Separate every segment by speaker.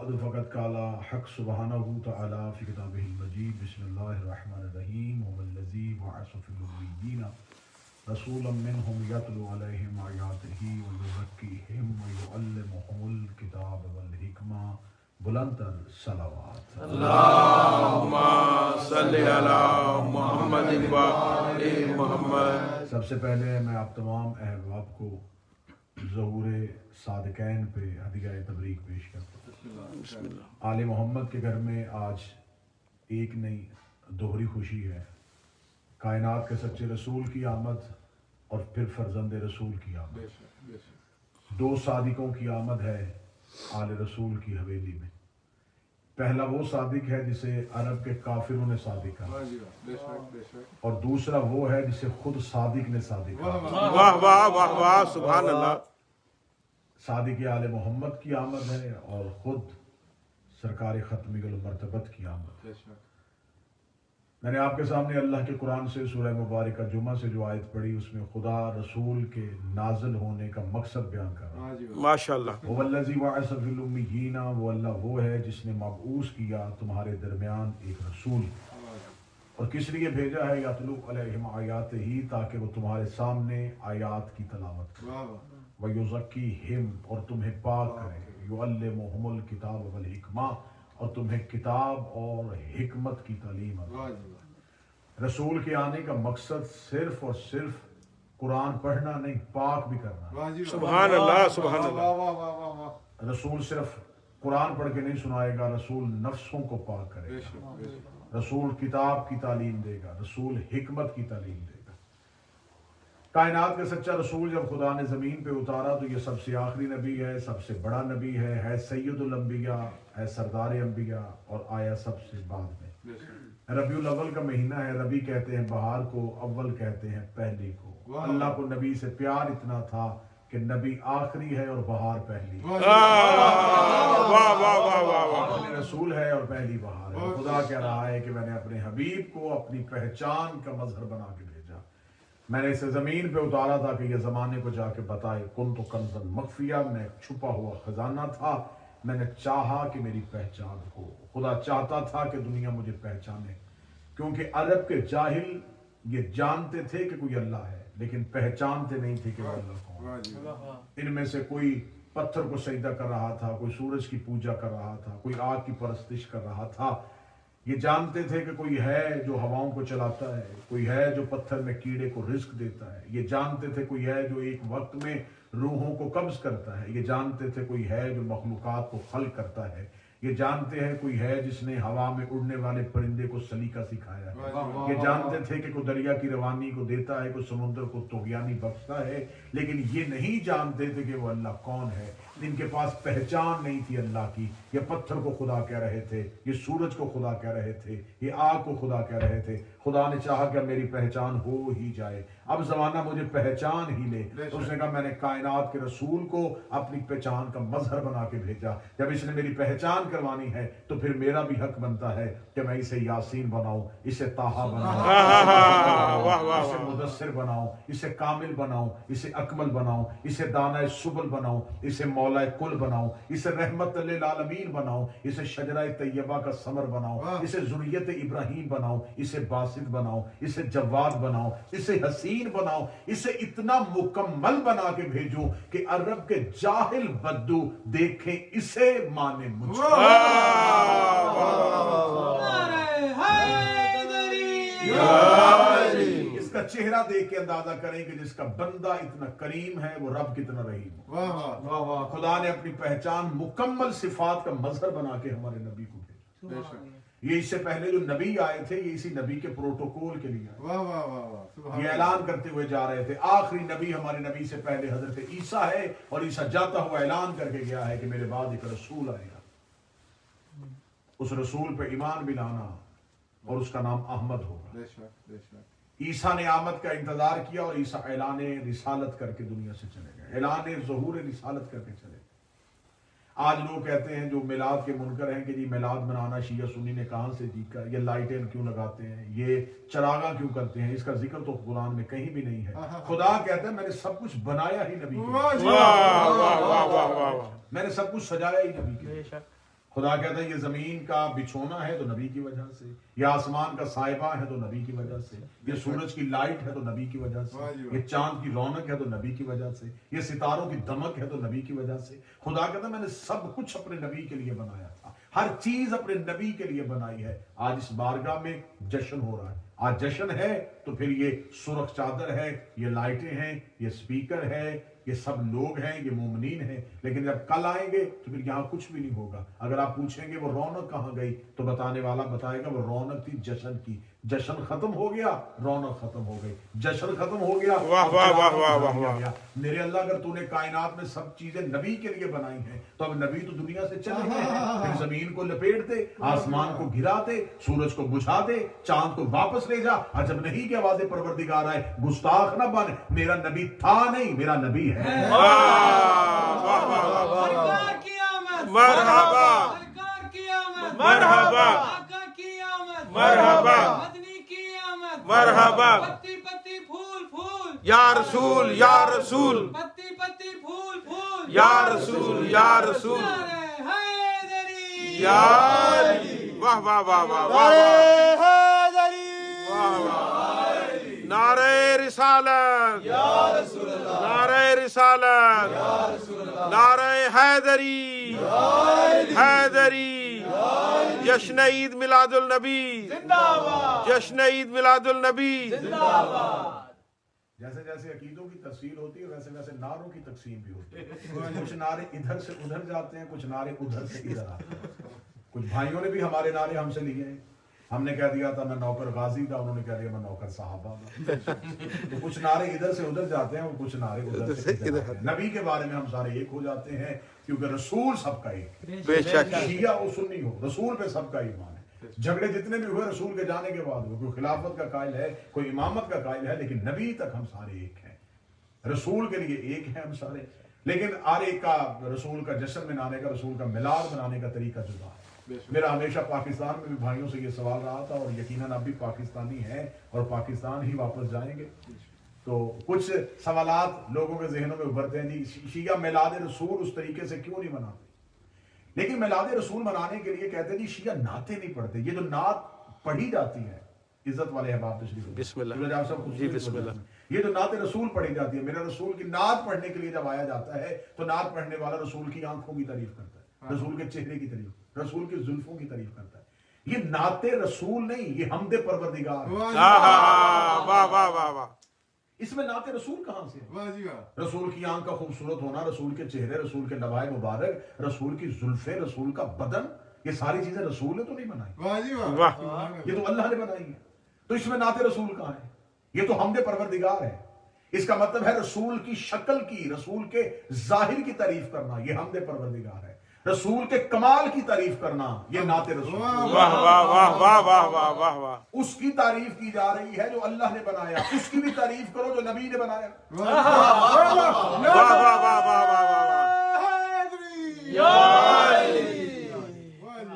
Speaker 1: بعد فقد قال حق سبحانہ تعالی فی کتابہ المجید بسم اللہ الرحمن الرحیم هو الذی بعث فی الامیین رسولا منهم یتلو علیہم آیاتہ ویزکیہم ویعلمہم الکتاب والحکمہ. بلند تر صلوات.
Speaker 2: اللہم صلی علی محمد و آل محمد.
Speaker 1: سب سے پہلے میں آپ تمام احباب کو ظہور صادقین پہ ہدیہ تبریک پیش کرتا ہوں. آل محمد کے گھر میں آج ایک نہیں دوہری خوشی ہے. کائنات کے سچے رسول کی آمد اور پھر فرزند رسول کی آمد. دو صادقوں کی آمد ہے آل رسول کی حویلی میں. پہلا وہ صادق ہے جسے عرب کے کافروں نے صادق کہا اور دوسرا وہ ہے جسے خود صادق نے صادق کہا.
Speaker 2: واہ واہ واہ واہ سبحان اللہ.
Speaker 1: صادق آل محمد کی آمد ہے اور خود سرکار ختمی المرتبت کی آمد. میں نے آپ کے سامنے اللہ کے قرآن سے سورہ مبارکہ جمعہ سے جو آیت پڑھی اس میں خدا رسول کے نازل ہونے کا مقصد بیان کر رہا ہے.
Speaker 2: ماشاءاللہ.
Speaker 1: وَالَّذِي بَعَثَ فِي الْأُمِّيِّينَ، وہ اللہ وہ ہے جس نے مبعوث کیا تمہارے درمیان ایک رسول. اور کس لیے بھیجا ہے؟ یَتْلُو عَلَیْہِمْ آیَاتِہِ، تاکہ وہ تمہارے سامنے آیات کی تلاوت کرے. وَيُزَکِّیہِمْ، اور تمہیں پاک کرے. یُعَلِّمُہُمُ الْکِتَابَ وَالْحِکْمَةَ، اور تمہیں کتاب اور حکمت کی تعلیم ہے. رسول کے آنے کا مقصد صرف اور صرف قرآن پڑھنا نہیں، پاک بھی کرنا.
Speaker 2: سبحان اللہ سبحان اللہ.
Speaker 1: رسول صرف قرآن پڑھ کے نہیں سنائے گا، رسول نفسوں کو پاک کرے گا. رسول کتاب کی تعلیم دے گا، رسول حکمت کی تعلیم دے گا. کائنات کا سچا رسول جب خدا نے زمین پہ اتارا تو یہ سب سے آخری نبی ہے، سب سے بڑا نبی ہے سید الانبیاء، ہے سردار انبیاء، اور آیا سب سے بعد میں. ربیع الاول کا مہینہ ہے. ربیع کہتے ہیں بہار کو، اول کہتے ہیں پہلی کو. اللہ کو نبی سے پیار اتنا تھا کہ نبی آخری ہے اور بہار پہلی. آخری رسول ہے اور پہلی بہار ہے. خدا کہہ رہا ہے کہ میں نے اپنے حبیب کو اپنی پہچان کا مظہر بنا کے بھیجا. میں نے اسے زمین پہ اتارا تھا کہ یہ زمانے کو جا کے بتائے کنت کنزا مخفیہ، میں ایک چھپا ہوا خزانہ تھا. میں نے چاہا کہ میری پہچان ہو. خدا چاہتا تھا کہ دنیا مجھے پہچانے، کیونکہ عرب کے جاہل یہ جانتے تھے کہ کوئی اللہ ہے لیکن پہچانتے نہیں تھے کہ وہ اللہ کون. ان میں سے کوئی پتھر کو سجدہ کر رہا تھا، کوئی سورج کی پوجا کر رہا تھا، کوئی آگ کی پرستش کر رہا تھا. یہ جانتے تھے کہ کوئی ہے جو ہواؤں کو چلاتا ہے، کوئی ہے جو پتھر میں کیڑے کو رزق دیتا ہے. یہ جانتے تھے کوئی ہے جو ایک وقت میں روحوں کو قبض کرتا ہے. یہ جانتے تھے کوئی ہے جو مخلوقات کو خلق کرتا ہے. یہ جانتے ہیں کوئی ہے جس نے ہوا میں اڑنے والے پرندے کو سلیقہ سکھایا ہے. یہ جانتے تھے کہ کوئی دریا کی روانی کو دیتا ہے، کوئی سمندر کو طغیانی بخشتا ہے. لیکن یہ نہیں جانتے تھے کہ وہ اللہ کون ہے. ان کے پاس پہچان نہیں تھی اللہ کی. یہ پتھر کو خدا کہہ رہے تھے، یہ سورج کو خدا کہہ رہے تھے، یہ آگ کو خدا کہہ رہے تھے. خدا نے چاہا کہ میری پہچان ہو ہی جائے، اب زمانہ مجھے پہچان ہی لے. تو اس نے کہا میں نے کائنات کے رسول کو اپنی پہچان کا مظہر بنا کے بھیجا. جب اس نے میری پہچان کروانی ہے تو پھر میرا بھی حق بنتا ہے کہ میں اسے یاسین بناؤں، اسے طٰہٰ بناؤں، اسے مدثر بناؤں، اسے کامل بناؤں، اسے اکمل بناؤں، اسے دانۂ سبل بناؤں، اسے مولا کل بناؤں، اسے رحمت للعالمین بناؤں، اسے شجرہ طیبہ کا ثمر بناؤں، اسے ذریت ابراہیم بناؤں، اسے باسط بناؤں، اسے جواد بناؤں، اسے حسین بناؤں، اسے اتنا مکمل بنا کے بھیجوں کہ عرب کے جاہل بدو دیکھیں اسے مانے مجھ کو. اس کا چہرہ دیکھ کے اندازہ کریں کہ جس کا بندہ اتنا کریم ہے وہ رب کتنا رحیم ہے. خدا نے اپنی پہچان مکمل صفات کا مظہر بنا کے ہمارے نبی کو بھیجا. یہ اس سے پہلے جو نبی آئے تھے یہ اسی نبی کے پروٹوکول کے لیے آئے. یہ اعلان کرتے ہوئے جا رہے تھے آخری نبی ہمارے نبی سے پہلے حضرت عیسیٰ ہے، اور عیسیٰ جاتا ہوا اعلان کر کے گیا ہے کہ میرے بعد ایک رسول آئے گا. اس رسول پہ ایمان بھی لانا اور اس کا نام احمد ہوگا. عیسیٰ نے آمد کا انتظار کیا اور عیسیٰ اعلان رسالت کر کے دنیا سے چلے گئے، اعلان ظہور رسالت کر کے چلے گئے. آج لوگ کہتے ہیں جو میلاد کے منکر ہیں کہ جی میلاد منانا شیعہ سنی نے کہاں سے سیکھا، یہ لائٹیں کیوں لگاتے ہیں، یہ چراغاں کیوں کرتے ہیں، اس کا ذکر تو قرآن میں کہیں بھی نہیں ہے. خدا کہتا ہے میں نے سب کچھ بنایا ہی نبی کے لیے، میں نے سب کچھ سجایا ہی نبی کے لیے. خدا کہتا ہے یہ زمین کا بچھونا ہے تو نبی کی وجہ سے، یہ آسمان کا سائبہ ہے تو نبی کی وجہ سے، یہ سورج کی لائٹ ہے تو نبی کی وجہ سے، یہ چاند کی رونق ہے تو نبی کی وجہ سے، یہ ستاروں کی دمک ہے تو نبی کی وجہ سے۔ خدا کہتا ہے میں نے سب کچھ اپنے نبی کے لیے بنایا تھا، ہر چیز اپنے نبی کے لیے بنائی ہے۔ آج اس بارگاہ میں جشن ہو رہا ہے، آج جشن ہے تو پھر یہ سرخ چادر ہے، یہ لائٹیں ہیں، یہ سپیکر ہے، یہ سب لوگ ہیں، یہ مومنین ہیں، لیکن جب کل آئیں گے تو پھر یہاں کچھ بھی نہیں ہوگا۔ اگر آپ پوچھیں گے وہ رونق کہاں گئی تو بتانے والا بتائے گا وہ رونق تھی جشن کی۔ جشن ختم ہو گیا، رونق ختم ہو گئی، جشن ختم ہو گیا۔
Speaker 2: واہ واہ واہ واہ واہ واہ۔
Speaker 1: میرے اللہ اگر تو نے کائنات میں سب چیزیں نبی کے لیے بنائی ہیں تو اب نبی تو دنیا سے چلے گئے ہیں، پھر زمین کو لپیٹتے، آسمان کو گراتے، سورج کو بجھاتے، چاند کو واپس لے جا۔ عجب نہیں کہ آواز پروردگار آئے گستاخ نہ بن، میرا نبی تھا نہیں، میرا نبی ہے۔
Speaker 2: مرحبا مرحبا مرحبا مرحبا
Speaker 3: پتی پتی پھول پھول
Speaker 2: یا رسول یا رسول
Speaker 3: پتی پتی پھول پھول
Speaker 2: یا رسول یا رسول
Speaker 3: حیدری
Speaker 2: یا واہ واہ واہ واہ واہ نعرہ رسالت نعرہ رسالت نعرہ حیدری حیدری جشن عید میلاد النبی جشن عید میلاد النبی۔
Speaker 1: جیسے جیسے عقیدوں کی تفصیل ہوتی ہے ویسے ویسے نعروں کی تقسیم بھی ہوتی ہے۔ کچھ نعرے ادھر سے ادھر جاتے ہیں، کچھ نعرے ادھر سے ادھر آتے ہیں۔ کچھ بھائیوں نے بھی ہمارے نعرے ہم سے لیے ہیں، ہم نے کہہ دیا تھا میں نوکر غازی تھا، انہوں نے کہہ دیا میں نوکر صحابہ تھا۔ تو کچھ نعرے ادھر سے ادھر جاتے ہیں اور کچھ نعرے ادھر سے ادھر آتے ہیں۔ نبی کے بارے میں ہم سارے ایک ہو جاتے ہیں کیونکہ رسول سب کا ایک ہے،
Speaker 2: بے شک
Speaker 1: شیعہ و سنی ہو، رسول پہ سب کا ایمان ہے۔ جھگڑے جتنے بھی ہوئے رسول کے جانے کے بعد ہوئے، کوئی خلافت کا قائل ہے، کوئی امامت کا قائل ہے، لیکن نبی تک ہم سارے ایک ہیں، رسول کے لیے ایک ہیں ہم سارے۔ لیکن ہر ایک کا رسول کا جشن منانے کا، رسول کا میلاد منانے کا طریقہ جدا ہے۔ میرا ہمیشہ پاکستان میں بھی بھائیوں سے یہ سوال رہا تھا، اور یقیناً اب بھی پاکستانی ہیں اور پاکستان ہی واپس جائیں گے، تو کچھ سوالات لوگوں کے ذہنوں میں ابھرتے ہیں، جی شیعہ میلاد رسول اس طریقے سے کیوں نہیں مناتے؟ لیکن میلاد رسول منانے کے لیے کہتے ہیں جی شیعہ نعتیں نہیں پڑھتے، یہ جو نعت پڑھی جاتی ہے، عزت والے احباب تشریف
Speaker 2: بسم اللہ
Speaker 1: جی بسم اللہ، یہ جو نعت رسول پڑھی جاتی ہے، میرا رسول کی نعت پڑھنے کے لیے جب آیا جاتا ہے تو نعت پڑھنے والا رسول کی آنکھوں کی تعریف کرتا ہے، رسول کے چہرے کی تعریف، رسول کی زلفوں کی تعریف کرتا ہے۔ یہ نعت رسول نہیں، یہ حمد پروردگار ہے۔
Speaker 2: واہ واہ واہ واہ۔
Speaker 1: اس میں نعت رسول کہاں سے ہے؟ رسول کی آنکھ کا خوبصورت ہونا، رسول کے چہرے، رسول کے لبائے مبارک، رسول کی زلفیں، رسول کا بدن، یہ ساری چیزیں رسول نے تو نہیں بنائی، یہ تو اللہ نے بنائی ہے، تو اس میں نعت رسول کہاں ہے؟ یہ تو حمد پروردگار ہے۔ اس کا مطلب ہے رسول کی شکل کی، رسول کے ظاہر کی تعریف کرنا، یہ حمد پروردگار ہے۔ رسول کے کمال کی تعریف کرنا، یہ نعت رسول۔
Speaker 2: واہ واہ واہ واہ واہ واہ واہ واہ۔
Speaker 1: اس کی تعریف کی جا رہی ہے جو اللہ نے بنایا، اس کی بھی تعریف کرو جو نبی نے بنایا۔
Speaker 2: واہ واہ واہ واہ واہ واہ۔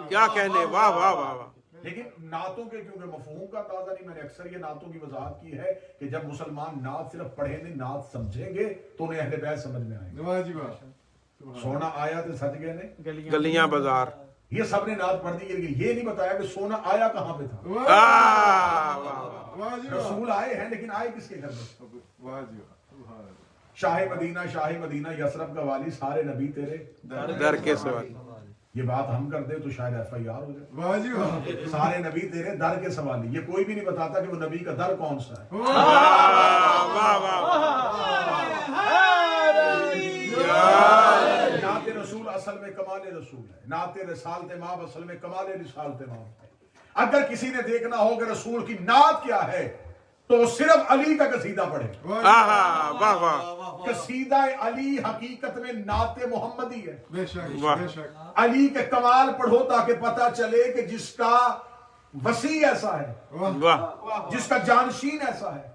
Speaker 2: کیا کہنے، واہ واہ واہ واہ۔
Speaker 1: لیکن نعتوں کے کیونکہ مفہوم کا تازہ نہیں، میں نے اکثر یہ نعتوں کی وضاحت کی ہے کہ جب مسلمان نعت صرف پڑھیں نہیں، نعت سمجھیں گے تو انہیں اہل بیت سمجھ میں آئیں گے۔ سونا آیا تو سج گئے نے
Speaker 2: گلیاں بازار،
Speaker 1: یہ سب نے نعت پڑھ دی، لیکن یہ نہیں بتایا کہ سونا آیا کہاں پہ تھا۔ رسول آئے ہیں لیکن آئے کس کے گھر میں؟ شاہ مدینہ یثرب کا والی، سارے نبی تیرے
Speaker 2: در کے سوال۔
Speaker 1: یہ بات ہم کر دیں تو شاید ایف آئی آر ہو جائے۔ سارے نبی تیرے در کے سوالی، یہ کوئی بھی نہیں بتاتا کہ وہ نبی کا در کون سا ہے۔ نعت رسول اصل میں کمال رسول ہے، نعت رسالت ماب اصل میں کمال رسالت ماب ہے۔ اگر کسی نے دیکھنا ہو کہ رسول کی نعت کیا ہے تو صرف علی کا قصیدہ پڑھے۔
Speaker 2: واہ واہ۔
Speaker 1: قصیدہ علی حقیقت میں نعت محمدی ہے۔
Speaker 4: بے شک
Speaker 1: علی کے کمال پڑھو تاکہ پتہ چلے کہ جس کا وسیع ایسا ہے،
Speaker 2: واہ
Speaker 1: جس کا جانشین ایسا ہے،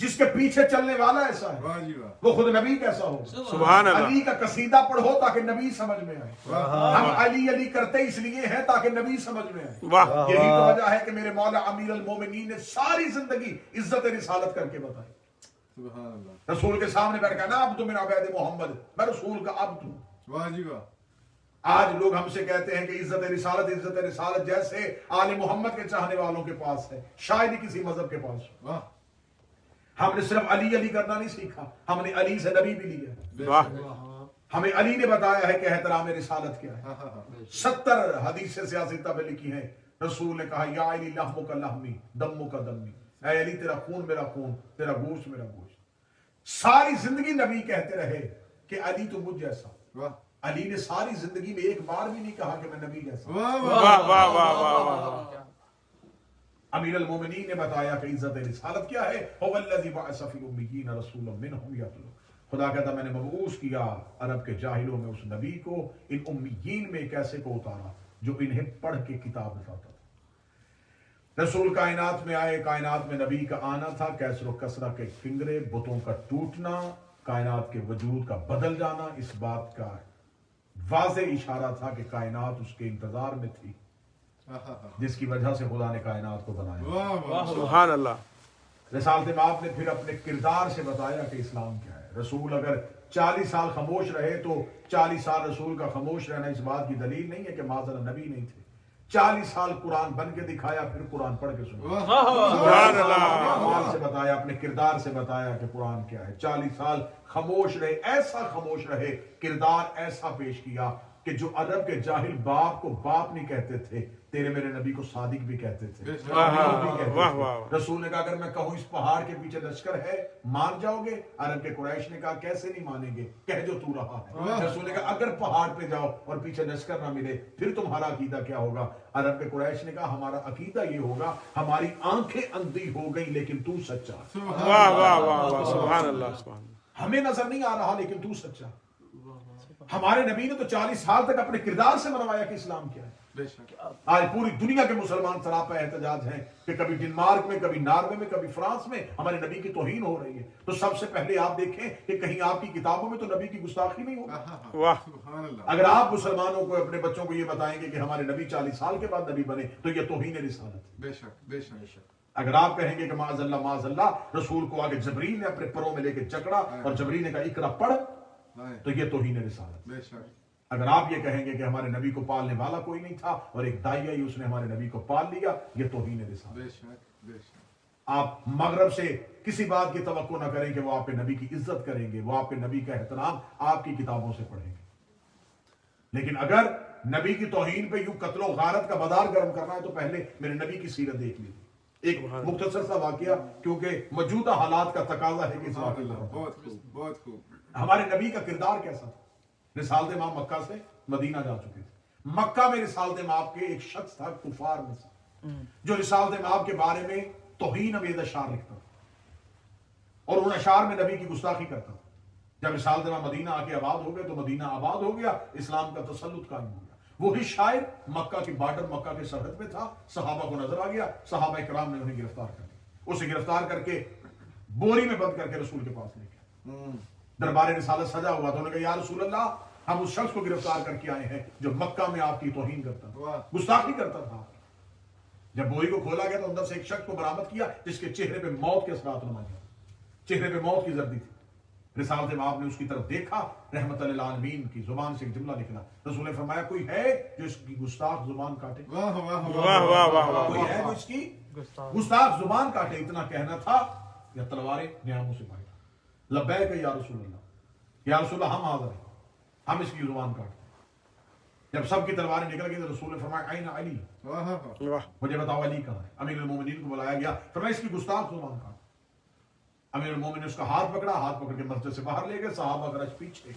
Speaker 1: جس کے پیچھے چلنے والا ایسا ہے، وہ خود نبی کیسا ہو۔
Speaker 2: سبحان اللہ۔
Speaker 1: علی کا قصیدہ پڑھو تاکہ نبی سمجھ میں آئے۔ ہم علی علی کرتے اس لیے ہیں تاکہ نبی سمجھ میں آئے۔
Speaker 2: واہ۔
Speaker 1: یہی تو وجہ ہے کہ میرے مولا امیر المومنین نے ساری زندگی عزت رسالت کر کے بتائی۔ رسول کے سامنے بیٹھ کر نا عبد من عبید محمد، میں رسول کا عبد ہوں۔ آج لوگ ہم سے کہتے ہیں کہ عزت رسالت جیسے آل محمد کے چاہنے والوں کے پاس ہے، شاید ہی کسی مذہب کے پاس ہو۔ ہم نے صرف علی علی کرنا نہیں سیکھا، ہم نے علی سے نبی بھی لیا۔
Speaker 2: واہ
Speaker 1: ہمیں علی نے بتایا ہے کہ احترام رسالت کیا ہے۔ 70 حدیث سیاستہ میں لکھی ہیں، رسول نے کہا یا علی لحمک لحمی دمک دمی، اے علی تیرا خون میرا خون، تیرا گوشت میرا گوشت۔ ساری زندگی نبی کہتے رہے کہ علی تو مجھ جیسا۔ علی نے ساری زندگی میں ایک بار بھی نہیں کہا کہ میں نبی جیسا۔
Speaker 2: واہ واہ واہ واہ۔
Speaker 1: امیر المومنین نے بتایا کہ عزت رسالت کیا ہے، هو الذی بعث فی الامیین رسولا منہم یتلو، خدا کہتا میں نے مبعوث کیا عرب کے جاہلوں میں اس نبی کو، ان امیین میں ایک ایسے کو اتارا جو انہیں پڑھ کے کتاب بتاتا تھا۔ رسول کائنات میں آئے، کائنات میں نبی کا آنا تھا، کیسر و کسرہ کے فنگرے، بتوں کا ٹوٹنا، کائنات کے وجود کا بدل جانا، اس بات کا واضح اشارہ تھا کہ کائنات اس کے انتظار میں تھی، جس کی وجہ سے خدا نے کائنات کو بنایا۔
Speaker 2: سبحان اللہ۔
Speaker 1: رسالت مآب نے پھر اپنے کردار سے بتایا کہ اسلام کیا ہے۔ رسول اگر 40 سال خاموش رہے تو 40 سال رسول کا خاموش رہنا اس بات کی دلیل نہیں ہے کہ معذرا نبی نہیں تھے۔ 40 سال قرآن بن کے دکھایا، پھر قرآن پڑھ کے سنا،
Speaker 2: سبحان اللہ۔
Speaker 1: اعمال سے بتایا، اپنے کردار سے بتایا کہ قرآن کیا ہے۔ 40 سال خاموش رہے، ایسا خاموش رہے، کردار ایسا پیش کیا کہ جو عرب کے جاہل باپ کو باپ نہیں کہتے تھے، تیرے میرے نبی کو صادق بھی کہتے تھے،
Speaker 2: واہ واہ۔
Speaker 1: رسول نے کہا اگر میں کہوں اس پہاڑ کے پیچھے لشکر ہے مان جاؤ گے؟ عرب کے قریش نے کہا کیسے نہیں مانیں گے، کہہ جو تو رہا ہے۔ رسول نے کہا اگر پہاڑ پہ جاؤ اور پیچھے لشکر نہ ملے پھر تمہارا عقیدہ کیا ہوگا؟ عرب کے قریش نے کہا ہمارا عقیدہ یہ ہوگا ہماری آنکھیں اندھی ہو گئی لیکن تو سچا۔
Speaker 2: واہ واہ واہ واہ، سبحان اللہ سبحان اللہ۔
Speaker 1: ہمیں نظر نہیں آ رہا لیکن تو سچا۔ ہمارے نبی نے تو 40 سال تک اپنے کردار سے بنوایا کہ اسلام کیا ہے۔ آج پوری دنیا کے مسلمان سراپا احتجاج ہیں کہ کبھی ڈنمارک میں، کبھی ناروے میں، کبھی فرانس میں ہمارے نبی کی توہین ہو رہی ہے۔ تو سب سے پہلے آپ دیکھیں کہ کہیں آپ کی کتابوں میں تو نبی کی گستاخی نہیں ہوگی۔
Speaker 2: واہ
Speaker 1: اگر آپ مسلمانوں کو، اپنے بچوں کو یہ بتائیں گے کہ ہمارے نبی 40 سال کے بعد نبی بنے تو یہ توہین رسالت۔
Speaker 4: بے شک بے شک۔
Speaker 1: اگر آپ کہیں گے کہ معاذ اللہ رسول کو آگے جبریل نے اپنے پروں میں لے کے جکڑا اور جبریل نے کہا اقرا پڑھ تو یہ توہین رسالت۔
Speaker 4: بے شک۔
Speaker 1: اگر آپ یہ کہیں گے کہ ہمارے نبی کو پالنے والا کوئی نہیں تھا اور ایک داعیہ ہی اس نے ہمارے نبی کو پال لیا، یہ توہین رسالت۔
Speaker 4: بے شک بے شک۔
Speaker 1: آپ مغرب سے کسی بات کی توقع نہ کریں کہ وہ آپ کے نبی کی عزت کریں گے، وہ آپ کے نبی کا احترام آپ کی کتابوں سے پڑھیں گے۔ لیکن اگر نبی کی توہین پہ یوں قتل و غارت کا بازار گرم کرنا ہے تو پہلے میرے نبی کی سیرت دیکھ لیجیے۔ ایک مختصر سا واقعہ، کیونکہ موجودہ حالات کا تقاضا ہے کہ اس واقعے کو
Speaker 4: بہت خوب بہت خوب۔
Speaker 1: ہمارے نبی کا کردار کیسا تھا؟ رسالت مآب مکہ سے مدینہ جا چکے تھے۔ مکہ میں رسالت مآب کے ایک شخص تھا کفار میں سے، جو رسالت مآب کے بارے میں توہین امیز اشعار لکھتا تھا اور ان اشعار میں نبی کی گستاخی کرتا تھا۔ جب رسالت مآب مدینہ آ کے آباد ہو گئے تو مدینہ آباد ہو گیا، اسلام کا تسلط قائم ہو گیا۔ وہی شاعر مکہ کی بارڈر، مکہ کے سرحد میں تھا، صحابہ کو نظر آ گیا، صحابہ کرام نے انہیں گرفتار کر لیا، اسے گرفتار کر کے بوری میں بند کر کے رسول کے پاس لے گیا۔ دربار رسالت سجا ہوا تھا، انہوں نے کہا یا رسول اللہ ہم اس شخص کو گرفتار کر کے آئے ہیں جو مکہ میں آپ کی توہین کرتا تھا، گستاخی کرتا تھا۔ جب بوری کو کھولا گیا تو اندر سے ایک شخص کو برآمد کیا جس کے چہرے پہ موت کے اثرات نمایاں تھے، چہرے پہ موت کی زردی تھی۔ رسالت مآب نے اس کی طرف دیکھا، رحمت للعالمین کی زبان سے ایک جملہ نکلا، رسول نے فرمایا کوئی ہے جو اس کی گستاخ زبان کاٹے؟
Speaker 4: واہ واہ
Speaker 2: واہ واہ واہ
Speaker 1: کوئی ہے جو اس کی گستاخ زبان کاٹے؟ اتنا کہنا تھا یا تلواریں نیاموں سے باہر؟ لبیک یا رسول اللہ، یا رسول اللہ ہم حاضر ہیں، ہم اس کی زبان کاٹتے ہیں۔ جب سب کی تلواریں نکل گئی تو رسول نے فرمایا این علی،
Speaker 2: واہ
Speaker 1: مجھے بتاؤ علی کہاں ہے؟ امیر المومنین کو بلایا گیا، فرمایا اس کی گستاخ زبان کاٹ۔ امیر المومنین نے اس کا ہاتھ پکڑا، ہاتھ پکڑ کے مسجد سے باہر لے گئے، صحابہ کا رش پیچھے،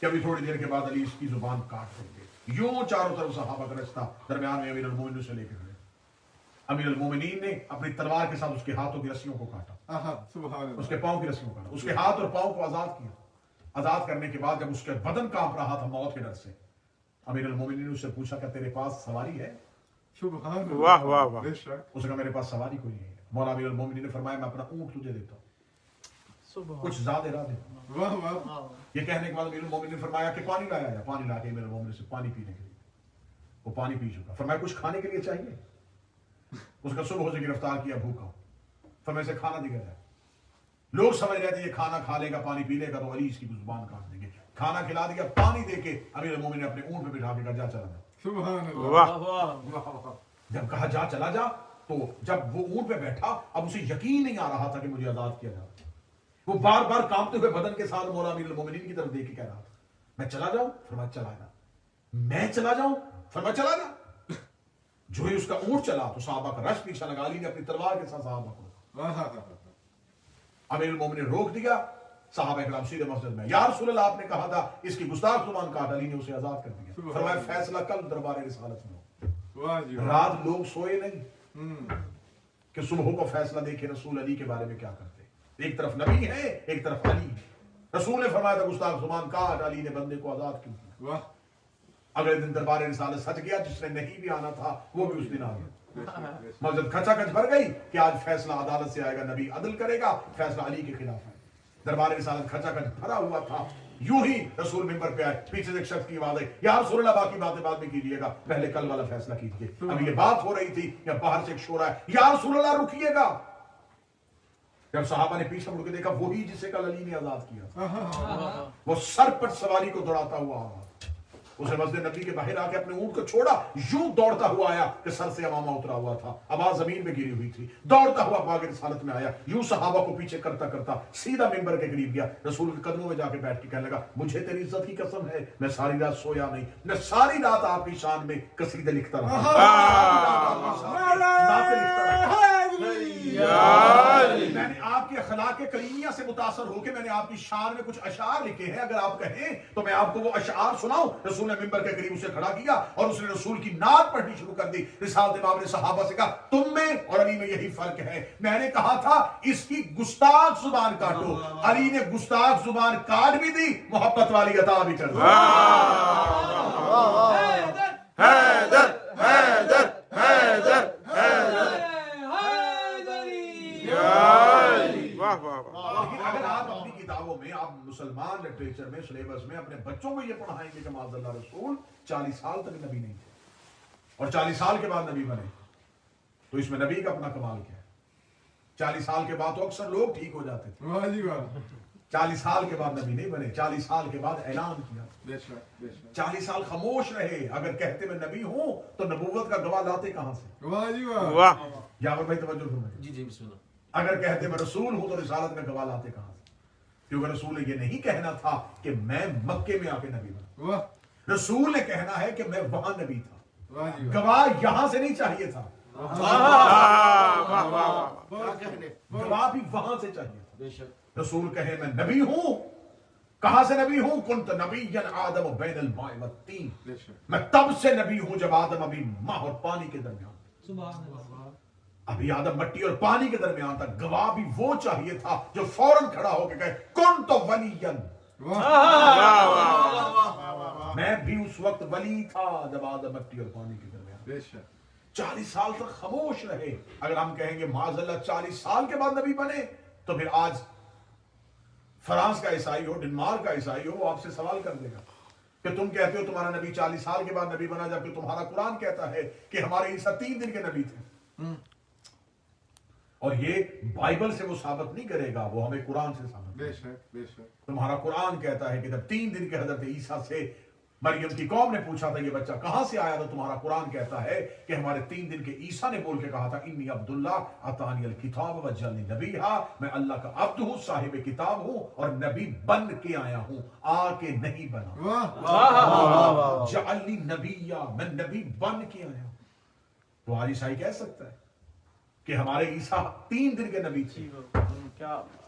Speaker 1: کہ ابھی تھوڑی دیر کے بعد علی اس کی زبان کاٹ دیں گے۔ یوں چاروں طرف صحابہ کا رش تھا، درمیان میں امیر المومنین سے لے کے گئے۔ امیر المومنین نے اپنی تلوار کے ساتھ اس کے ہاتھوں کی رسیوں کو کاٹا،
Speaker 4: سبحان
Speaker 1: اس
Speaker 4: اللہ۔
Speaker 1: کے پاؤں کی رسیوں کو کاٹا، اس کے ہاتھ اور پاؤں کو آزاد کیا۔ آزاد کرنے کے بعد جب اس کے بدن کانپ رہا تھا موت کے ڈر سے، امیر المومنین نے اس سے پوچھا کہ تیرے پاس سواری ہے؟
Speaker 4: سبحان اللہ۔
Speaker 2: واہ واہ واہ۔
Speaker 4: بے شک۔
Speaker 1: اس نے کہا میرے پاس سواری کوئی نہیں ہے۔ مولا امیر المومنین نے فرمایا میں اپنا اونٹ تجھے دیتا ہوں، کچھ زیادہ را دے۔
Speaker 4: واہ واہ۔
Speaker 1: یہ کہنے کے بعد امیر المومنین نے فرمایا کہ پانی لایا جائے، پانی لا کے امیر المومنین سے پانی پینے کے لیے، وہ پانی پی چکا۔ فرمایا کچھ کھانے کے لیے چاہیے؟ اس کا صبح سے گرفتار کیا، بھوکا، فرمایا سے کھانا دیا جائے۔ لوگ سمجھ رہے تھے یہ کھانا کھا لے گا، پانی پی لے گا تو علی اس کی زبان کاٹ دیں گے۔ کھانا کھلا دیا، پانی دے کے امیر المومنین نے اپنے اونٹ پہ بٹھا کے کہا جا چلا جا۔
Speaker 4: سبحان اللہ
Speaker 2: واہ
Speaker 1: جب کہا جا چلا جا تو جب وہ اونٹ پہ بیٹھا اب اسے یقین نہیں آ رہا تھا کہ مجھے آزاد کیا جا۔ وہ بار بار کانپتے ہوئے بدن کے ساتھ مولا امیر المومنین کی طرف دیکھ کے کہہ رہا تھا میں چلا جاؤں؟ فرمایا چلا جا۔ میں چلا جاؤں؟ فرمایا چلا جا۔ جو ہی اس کا اونٹ چلا تو صحابہ کا رش پیچھا لگا، علی نے اپنی تلوار کے ساتھ صحابہ کو، امیر المومنین نے روک دیا۔ صحابہ کرام سیدھے مسجد میں، یا رسول اللہ آپ نے کہا تھا اس کی گستاخ زبان کاٹ، علی نے اسے آزاد کر دیا۔ فرمایا فیصلہ کل دربار رسالت میں ہو۔
Speaker 4: واہ جی
Speaker 1: رات لوگ سوئے نہیں کہ صبح کو فیصلہ دیکھے رسول علی کے بارے میں کیا کرتے۔ ایک طرف نبی ہے، ایک طرف علی ہے۔ رسول نے فرمایا تھا گستاخ زبان کاٹ، علی نے بندے کو آزاد کیوں کیا۔
Speaker 4: واہ
Speaker 1: اگلے دن دربار رسالت سج گیا، جس نے نہیں بھی آنا تھا وہ بھی اس دن آ گیا۔ مسجد کھچا کھچ بھر گئی کہ آج فیصلہ عدالت سے آئے گا، نبی عدل کرے گا، فیصلہ علی کے خلاف ہے۔ دربار رسالت کھچا کھچ بھرا ہوا تھا۔ یوں ہی رسول منبر پہ آئے، پیچھے سے ایک شخص کی آواز آئی یا رسول اللہ باقی باتیں بعد میں کیجیے گا، پہلے کل والا فیصلہ کیجیے۔ اب یہ بات ہو رہی تھی یا باہر سے ایک شور آیا یا رسول اللہ رکیے گا۔ جب صحابہ نے پیچھے مڑ کے دیکھا وہی جسے کل علی نے آزاد کیا تھا، وہ سر پر سواری کو دوڑاتا ہوا آیا۔ اسے مسجد نبی کے باہر آ کے اپنے اونٹ کو چھوڑا، یوں دوڑتا ہوا آیا کہ سر سے امامہ اترا ہوا تھا، آواز زمین میں گری ہوئی تھی، دوڑتا ہوا باغ رسالت میں آیا، یوں صحابہ کو پیچھے کرتا کرتا سیدھا منبر کے قریب گیا، رسول کے قدموں میں جا کے بیٹھ کے کہنے لگا مجھے تیری عزت کی قسم ہے میں ساری رات سویا نہیں، میں ساری رات آپ کی شان میں قصیدے لکھتا رہا، میں نے آپ کے اخلاق کریمیہ سے متاثر ہو کے میں نے آپ کی شان میں کچھ اشعار لکھے ہیں، اگر آپ کہیں تو میں آپ کو وہ اشعار سناؤں۔ رسول نے منبر کے قریب اسے کھڑا کیا اور اس نے رسول کی نعت پڑھنی شروع کر دی۔ رسالت امام نے صحابہ سے کہا تم میں اور علی میں یہی فرق ہے، میں نے کہا تھا اس کی گستاخ زبان کاٹو، علی نے گستاخ زبان کاٹ بھی دی، محبت والی عطا بھی کر دی۔
Speaker 2: حیدر حیدر حیدر واہ واہ واہ۔
Speaker 1: لیکن اگر آپ اپنی کتابوں میں، آپ مسلمان لٹریچر میں، سلیبس میں اپنے بچوں کو یہ پڑھائیں گے کہ معاذ اللہ رسول 40 سال تک نبی نہیں تھے اور 40 سال کے بعد نبی بنے، تو اس میں نبی کا اپنا کمال کیا ہے؟ 40 سال کے بعد تو اکثر لوگ ٹھیک ہو جاتے تھے،
Speaker 4: واہ جی واہ
Speaker 1: 40 سال کے بعد نبی نہیں بنے، 40 سال کے بعد اعلان کیا،
Speaker 4: بے شک بے شک
Speaker 1: 40 سال خاموش رہے، اگر کہتے میں نبی ہوں تو نبوت کا گواہ لاتے کہاں سے؟
Speaker 4: واہ جی واہ
Speaker 2: واہ
Speaker 1: یاور بھائی توجہ فرمائیں،
Speaker 5: جی جی بسم اللہ۔
Speaker 1: اگر کہتے میں رسول ہوں تو رسالت کا گواہ لاتے کہاں سے؟ کیونکہ رسول نے یہ نہیں کہنا تھا کہ میں مکے میں آ کے نبی بنا،
Speaker 4: واہ
Speaker 1: رسول نے کہنا ہے کہ میں وہاں نبی تھا،
Speaker 4: واہ جی واہ
Speaker 1: گواہ یہاں سے نہیں چاہیے تھا،
Speaker 2: واہ واہ۔
Speaker 1: گواہ بھی وہاں سے چاہیے تھا۔
Speaker 5: بے شک
Speaker 1: رسول کہے میں نبی ہوں، کہاں سے نبی ہوں؟ کنت نبیا آدم بین الماء والطین،
Speaker 4: بے شک
Speaker 1: میں تب سے نبی ہوں جب آدم ابھی ماہ اور پانی کے درمیان،
Speaker 3: سبحان اللہ۔
Speaker 1: ابھی آدم مٹی اور پانی کے درمیان تھا، گواہ بھی وہ چاہیے تھا جو فوراً کھڑا ہو کے کہے کنت ولیا، میں بھی اس وقت ولی تھا جب آدم مٹی اور پانی کے درمیان۔
Speaker 4: بے شک
Speaker 1: 40 سال تک خاموش رہے، اگر ہم کہیں گے معاذ اللہ 40 سال کے بعد نبی بنے تو پھر آج فرانس کا عیسائی ہو، ڈنمارک کا عیسائی ہو، وہ آپ سے سوال کر دے گا کہ تم کہتے ہو تمہارا نبی 40 سال کے بعد نبی بنا، جبکہ تمہارا قرآن کہتا ہے کہ ہمارے عیسیٰ 3 دن کے نبی تھے، اور یہ بائبل سے وہ ثابت نہیں کرے گا، وہ ہمیں قرآن سے ثابت
Speaker 4: بے شک بے شک
Speaker 1: تمہارا قرآن کہتا ہے کہ جب 3 دن کے حضرت عیسیٰ سے مریم کی قوم نے پوچھا تھا یہ بچہ کہاں سے آیا، تو تمہارا قرآن کہتا ہے کہ ہمارے 3 دن کے عیسیٰ نے بول کے کہا تھا انی عبداللہ اتانی الکتاب وجعلنی نبیہا، میں اللہ کا عبد ہوں، صاحب کتاب ہوں اور نبی بن کے آیا ہوں، آ کے نہیں بنا،
Speaker 4: واہ
Speaker 1: جعلنی نبیہ، میں نبی بن کے آیا ہوں۔ تو آج عیسائی کہہ سکتا ہے کہ ہمارے عیسیٰ 3 دن کے نبی تھے،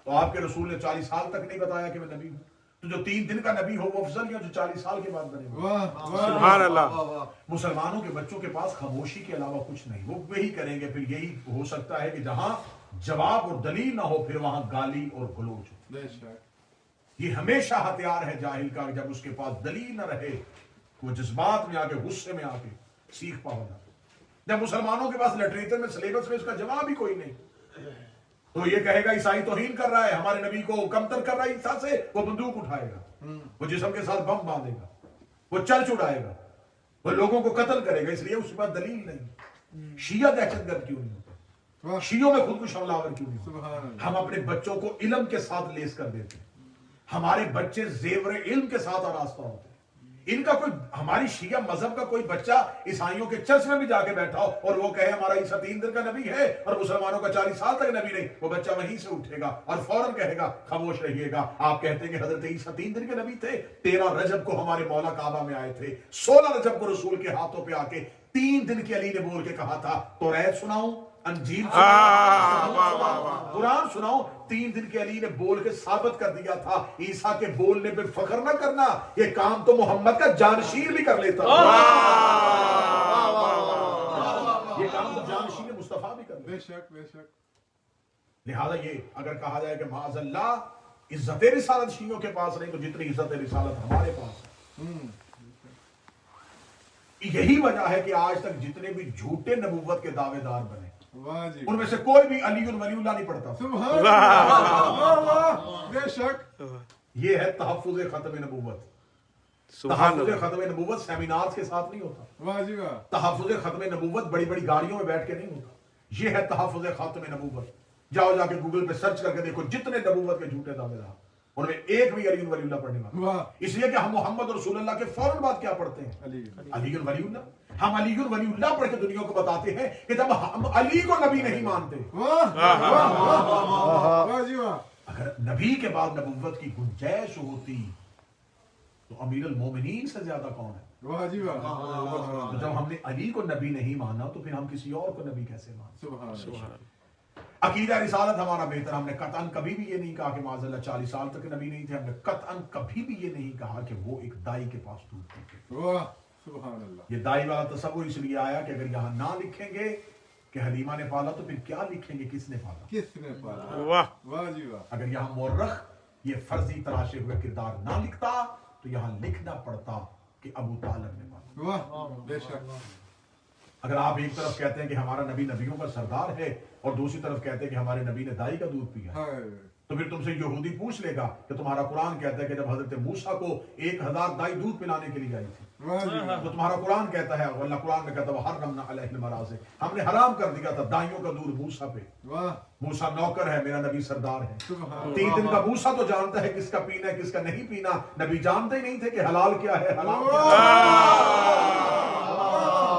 Speaker 1: تو آپ کے رسول نے 40 سال تک نہیں بتایا کہ میں نبی ہوں، تو جو 3 دن کا نبی ہو وہ افضل ہے جو 40 سال کے بعد بنے ہو۔
Speaker 4: واہ
Speaker 2: سبحان اللہ۔
Speaker 1: مسلمانوں کے بچوں کے پاس خاموشی کے علاوہ کچھ نہیں، وہ یہی کریں گے، پھر یہی ہو سکتا ہے کہ جہاں جواب اور دلیل نہ ہو پھر وہاں گالی اور گلوچ ہو۔
Speaker 4: بے شک
Speaker 1: یہ ہمیشہ ہتھیار ہے جاہل کا، جب اس کے پاس دلیل نہ رہے وہ جذبات میں آ کے، غصے میں آ کے سیکھ پا ہو جاتا۔ جب مسلمانوں کے پاس لٹریچر میں، سلیبس میں اس کا جواب ہی کوئی نہیں، تو یہ کہے گا عیسائی توہین کر رہا ہے، ہمارے نبی کو کمتر کر رہا ہے، عیسیٰ سے وہ بندوق اٹھائے گا، وہ جسم کے ساتھ بم باندھے گا، وہ چرچ اڑائے گا، وہ لوگوں کو قتل کرے گا، اس لیے اس کے پاس دلیل نہیں۔ شیعہ دہشت گرد کیوں نہیں ہوتا؟ شیعوں میں خود کش حملہ آور کیوں نہیں ہوتا؟
Speaker 4: سبحان اللہ
Speaker 1: ہم اپنے بچوں کو علم کے ساتھ لیس کر دیتے ہیں، ہمارے بچے زیور علم کے ساتھ آراستہ ہوتے ہیں. ان کا کوئی ہماری شیعہ مذہب کا کوئی بچہ عیسائیوں کے چرچ میں بھی جا کے بیٹھا ہو اور وہ کہے ہمارا عیسیٰ 3 دن کا نبی ہے اور مسلمانوں کا 40 سال تک نبی نہیں, وہ بچہ وہیں سے اٹھے گا اور فوراً کہے گا خاموش رہیے گا, آپ کہتے ہیں کہ حضرت عیسیٰ 3 دن کے نبی تھے, 13 رجب کو ہمارے مولا کعبہ میں آئے تھے, 16 رجب کو رسول کے ہاتھوں پہ آ کے 3 دن کے علی نے بول کے کہا تھا توریت سناؤں, انجیل سناؤں, قرآن سناؤں, 3 دن کے علی نے بول کے ثابت کر دیا تھا. عیسیٰ کے بولنے پہ فخر نہ کرنا, یہ کام تو محمد کا جانشین بھی کر لیتا, یہ کام تو جانشین مصطفیٰ بھی کر لیتا.
Speaker 4: بے شک بے شک.
Speaker 1: لہذا یہ اگر کہا جائے کہ معاذ اللہ عزت رسالت شیعوں کے پاس نہیں تو جتنی عزت رسالت ہمارے پاس ہے. یہی وجہ ہے کہ آج تک جتنے بھی جھوٹے نبوت کے دعوے دار بنے
Speaker 4: واہ جی,
Speaker 1: ان میں سے کوئی بھی علی ولی اللہ نہیں پڑھتا.
Speaker 4: سبحان اللہ. بے شک.
Speaker 1: یہ ہے تحفظ ختم نبوت. تحفظ ختم نبوت سیمینار کے ساتھ نہیں ہوتا.
Speaker 4: واہ جی واہ.
Speaker 1: تحفظ ختم نبوت بڑی بڑی گاڑیوں میں بیٹھ کے نہیں ہوتا. یہ ہے تحفظ ختم نبوت. جاؤ جا کے گوگل پہ سرچ کر کے دیکھو جتنے نبوت کے جھوٹے دعوے دار ان میں ایک بھی علی ولی اللہ پڑھنے والا. اس لیے کہ ہم محمد رسول اللہ کے فوراً بعد کیا پڑھتے ہیں؟ علی ولی اللہ. ہم علی ولی اللہ پڑھ کے دنیا کو بتاتے ہیں کہ جب ہم علی کو نبی نہیں مانتے. اگر نبی کے بعد نبوت کی گنجائش ہوتی تو امیر المومنین سے زیادہ کون ہے؟ تو جب ہم نے علی کو نبی نہیں مانا تو پھر ہم کسی اور کو نبی کیسے مان؟ عقیدہ رسالت ہمارا بہتر. ہم نے قطعاً کبھی بھی یہ نہیں کہا کہ معاذ اللہ 40 سال تک نبی نہیں تھے. ہم نے قطعاً کبھی بھی یہ نہیں کہا کہ وہ ایک دائی کے پاس دودھ پیتے.
Speaker 4: سبحان اللہ.
Speaker 1: یہ دائی والا تصور اس لیے آیا کہ اگر یہاں نہ لکھیں گے کہ حلیمہ نے پالا تو پھر کیا لکھیں گے کس نے پالا؟
Speaker 4: کس نے پالا؟
Speaker 2: واہ
Speaker 4: واہ جی واہ.
Speaker 1: اگر یہاں مورخ یہ فرضی تراشے ہوئے کردار نہ لکھتا تو یہاں لکھنا پڑتا کہ ابو طالب نے پالا.
Speaker 4: واہ بے شک.
Speaker 1: اگر آپ ایک طرف کہتے ہیں کہ ہمارا نبی نبیوں کا سردار ہے اور دوسری طرف کہتے ہیں کہ ہمارے نبی نے دائی کا دودھ پیا تو پھر تم سے یہودی پوچھ لے گا کہ تمہارا قرآن کہتا ہے کہ جب حضرت موسیٰ کو 1000 دائی دودھ پلانے کے لیے آئی تھی تو تمہارا قرآن کہتا ہے اللہ قرآن میں کہتا ہے وَحَرَّمْنَا عَلَيْهِ الْمَرَاضِعَ, ہم نے حرام کر دیا تھا دائیوں کا دودھ موسیٰ پہ. موسیٰ نوکر ہے, میرا نبی سردار ہے. 3 دن کا موسیٰ تو جانتا ہے کس کا پینا ہے کس کا نہیں پینا. نبی جانتے ہی نہیں تھے کہ حلال کیا ہے حرام کیا ہے.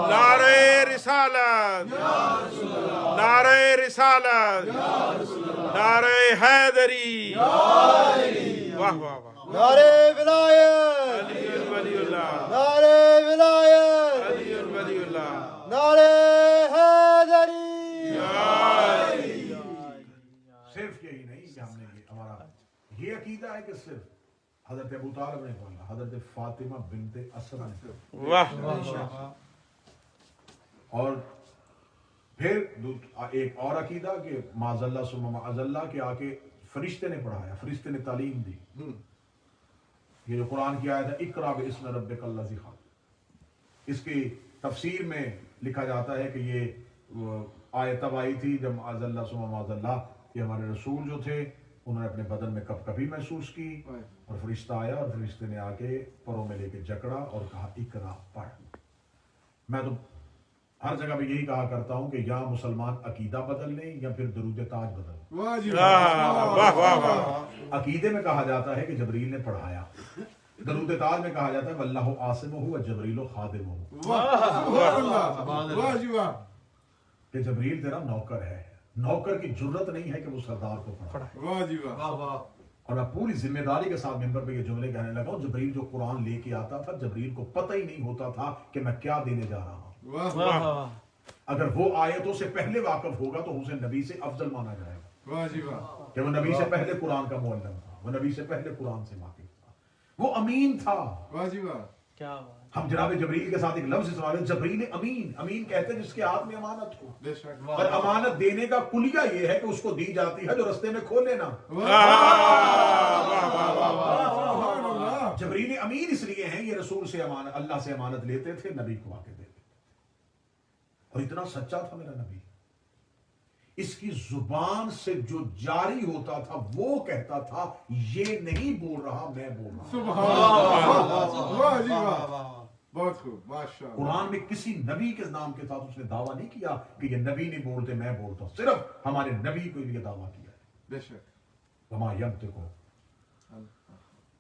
Speaker 2: نعرہ رسالت, نعرہ رسالت, نعرہ حیدری, واہ واہ واہ,
Speaker 5: نعرہ ولایت,
Speaker 2: علی ولی اللہ,
Speaker 5: نعرہ ولایت,
Speaker 2: علی ولی اللہ,
Speaker 5: نعرہ حیدری.
Speaker 1: صرف یہی نہیں کہ ہم نے ہمارا یہ عقیدہ ہے کہ صرف حضرت ابو طالب نے پالا, حضرت فاطمہ بنت اسد نے,
Speaker 2: واہ
Speaker 1: اور پھر ایک اور عقیدہ کہ معاذ اللہ ثم معاذ اللہ کے آکے فرشتے نے پڑھایا, فرشتے نے تعلیم دی. یہ جو قرآن کی آیت ہے اقرا باسم ربک الذی خلق, اس کی تفسیر میں لکھا جاتا ہے کہ یہ آیت تب آئی تھی جب معاذ اللہ ثم معاذ اللہ کہ ہمارے رسول جو تھے انہوں نے اپنے بدن میں کب کبھی محسوس کی اور فرشتہ آیا اور فرشتے نے آ کے پروں میں لے کے جکڑا اور کہا اقرا پڑھ. میں تو ہر جگہ پہ یہی کہا کرتا ہوں کہ یا مسلمان عقیدہ بدل لیں یا پھر درود تاج بدل لیں.
Speaker 4: واہ جی
Speaker 2: واہ واہ واہ.
Speaker 1: عقیدے میں کہا جاتا ہے کہ جبریل نے پڑھایا, درود تاج میں کہا جاتا ہے واللہ عاصمہ و جبریل خادمہ,
Speaker 4: واہ جی واہ.
Speaker 1: کہ جبریل تیرا نوکر ہے, نوکر کی جرت نہیں ہے کہ وہ سردار کو پڑھائے.
Speaker 4: واہ جی واہ.
Speaker 1: اور میں پوری ذمہ داری کے ساتھ ممبر پہ یہ جملے کہنے لگا ہوں, جبریل جو قرآن لے کے آتا تھا جبریل کو پتہ ہی نہیں ہوتا تھا کہ میں کیا دینے جا رہا ہوں. اگر وہ آیتوں سے پہلے واقف ہوگا تو اسے نبی سے افضل مانا جائے گا.
Speaker 4: واہ جی واہ.
Speaker 1: کہ وہ نبی سے پہلے قرآن کا معلم تھا, وہ نبی سے پہلے قرآن سے واقف تھا, وہ امین تھا.
Speaker 4: واہ جی واہ.
Speaker 3: کیا بات.
Speaker 1: ہم جناب جبریل کے ساتھ ایک لفظ استعمال کرتے ہیں جبریل امین. امین کہتے ہیں جس کے ہاتھ میں امانت ہو,
Speaker 4: بے شک.
Speaker 1: اور امانت دینے کا کلیہ یہ ہے کہ اس کو دی جاتی ہے جو رستے میں کھولے نا. جبریل امین اس لیے ہیں, یہ رسول سے امانت, اللہ سے امانت لیتے تھے, نبی کو آ کے دیتے, اور اتنا سچا تھا میرا نبی, اس کی زبان سے جو جاری ہوتا تھا وہ کہتا تھا یہ نہیں بول رہا میں بول رہا.
Speaker 4: سبحان اللہ. واہ جی واہ. بہت خوب ماشاءاللہ.
Speaker 1: قرآن میں کسی نبی کے نام کے ساتھ اس نے دعویٰ نہیں کیا کہ یہ نبی نہیں بولتے میں بولتا ہوں, صرف ہمارے نبی کو یہ دعویٰ کیا ہے.
Speaker 4: بے شک.
Speaker 1: وما ينطق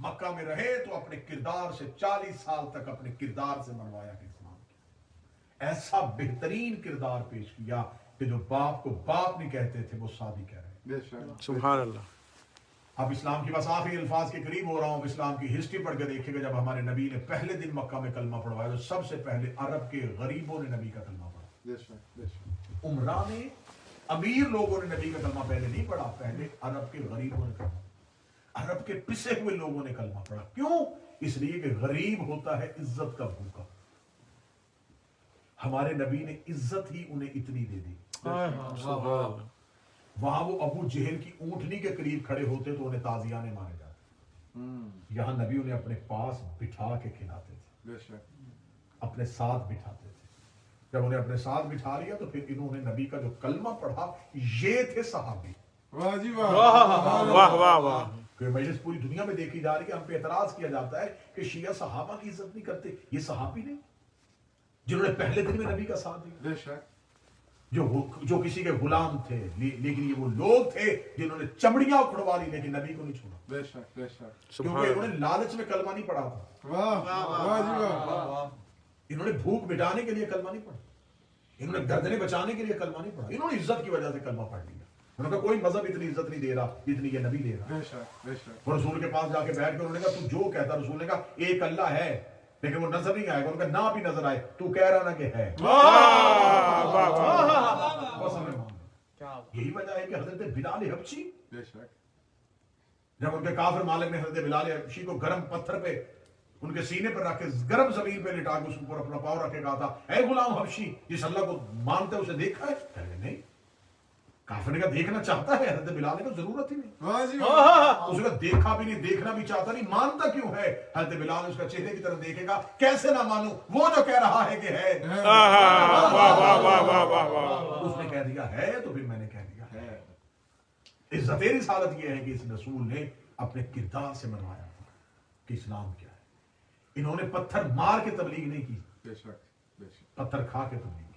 Speaker 1: مکہ میں رہے تو اپنے کردار سے 40 سال تک اپنے کردار سے منوایا کہ اسلام کیا، ایسا بہترین کردار پیش کیا کہ جو باپ کو باپ نہیں کہتے تھے وہ سادی کہہ رہے ہیں۔
Speaker 2: سبحان اللہ۔
Speaker 1: اب اسلام کی بس آخری الفاظ کے قریب ہو رہا ہوں، اسلام کی ہسٹری پڑھ کے دیکھے گا، جب ہمارے نبی نے پہلے دن مکہ میں کلمہ پڑھوایا تو سب سے پہلے عرب کے غریبوں نے نبی کا کلمہ پڑھا، عمرہ نے، امیر لوگوں نے نبی کا کلمہ پہلے نہیں پڑھا، پہلے عرب کے غریبوں نے کلمہ، عرب کے پسے ہوئے لوگوں نے کلمہ پڑھا۔ کیوں؟ اس لیے کہ غریب ہوتا ہے عزت کا بھوکا، ہمارے نبی نے عزت ہی انہیں اتنی دے دی، وہاں وہ ابو جہل کی اونٹنی کے قریب کھڑے ہوتے تو انہیں تازیانے مارے جاتے، یہاں نبی انہیں اپنے پاس بٹھا کے کھلاتے تھے، اپنے ساتھ بٹھاتے تھے۔ جب انہیں اپنے ساتھ بٹھا لیا تو پھر انہوں نے نبی کا جو کلمہ پڑھا، یہ تھے صحابی۔
Speaker 4: واہ جی واہ،
Speaker 2: واہ واہ واہ۔
Speaker 1: کہ مجلس پوری دنیا میں دیکھی جا رہی ہے، ہم پہ اعتراض کیا جاتا ہے کہ شیعہ صحابہ کی عزت نہیں کرتے، یہ صحابی نہیں جنہوں نے پہلے دن میں نبی کا ساتھ دیا،
Speaker 4: بے شک،
Speaker 1: جو کسی کے غلام تھے، لیکن یہ وہ لوگ تھے جنہوں نے چمڑیاں اکھڑوا لی لیکن نبی کو نہیں چھوڑا،
Speaker 4: بے شک، بے شک،
Speaker 1: کیونکہ انہوں نے لالچ میں کلمہ نہیں پڑھا تھا،
Speaker 4: واہ واہ جی واہ،
Speaker 1: انہوں نے بھوک مٹانے کے لیے کلمہ نہیں پڑھا، انہوں نے گردنیں بچانے کے لیے کلمہ نہیں پڑھا، انہوں نے عزت کی وجہ سے کلمہ پڑھ لیا۔ انہوں نے کہا کوئی مذہب اتنی عزت نہیں دے رہا جتنی یہ نبی دے رہا۔
Speaker 4: بے شک، بے شک،
Speaker 1: وہ رسول کے پاس جا کے بیٹھ کے انہوں نے کہا تو جو کہتا، رسول نے کہا ایک اللہ ہے لیکن وہ نظر نہیں آئے گا، انہوں نے کہا نہ بھی نظر آئے تو کہہ رہا نا کہ ہے، بس ہمیں مان لو۔ یہی وجہ ہے کہ حضرت بلال حبشی،
Speaker 4: بے شک،
Speaker 1: جب ان کے کافر مالک نے حضرت بلال حبشی کو گرم پتھر پہ ان کے سینے پر رکھ کے گرم زمین پہ لٹا کے اس پر اپنا پاؤں رکھ کے کہا تھا اے غلام حبشی جس اللہ کو مانتے اسے دیکھا ہے؟ کہہ رہے نہیں۔ کافر نے کہا دیکھنا چاہتا ہے؟ حضرت بلال نے کہا ضرورت ہی نہیں،
Speaker 4: واہ جی واہ،
Speaker 1: اس نے کہا دیکھا بھی نہیں، دیکھنا بھی چاہتا نہیں، مانتا کیوں ہے؟ حضرت بلال اس کا چہرے کی طرف دیکھے گا، کیسے نہ مانوں، وہ جو کہہ رہا ہے کہ ہے، اس نے کہہ دیا ہے تو پھر میں نے کہہ دیا ہے۔ عزت رسالت یہ ہے کہ اس رسول نے اپنے کردار سے منوایا تھا کہ اسلام کیا ہے۔ انہوں نے پتھر مار کے تبلیغ نہیں کی،
Speaker 4: بے شک، بے شک،
Speaker 1: پتھر کھا کے تبلیغ کی۔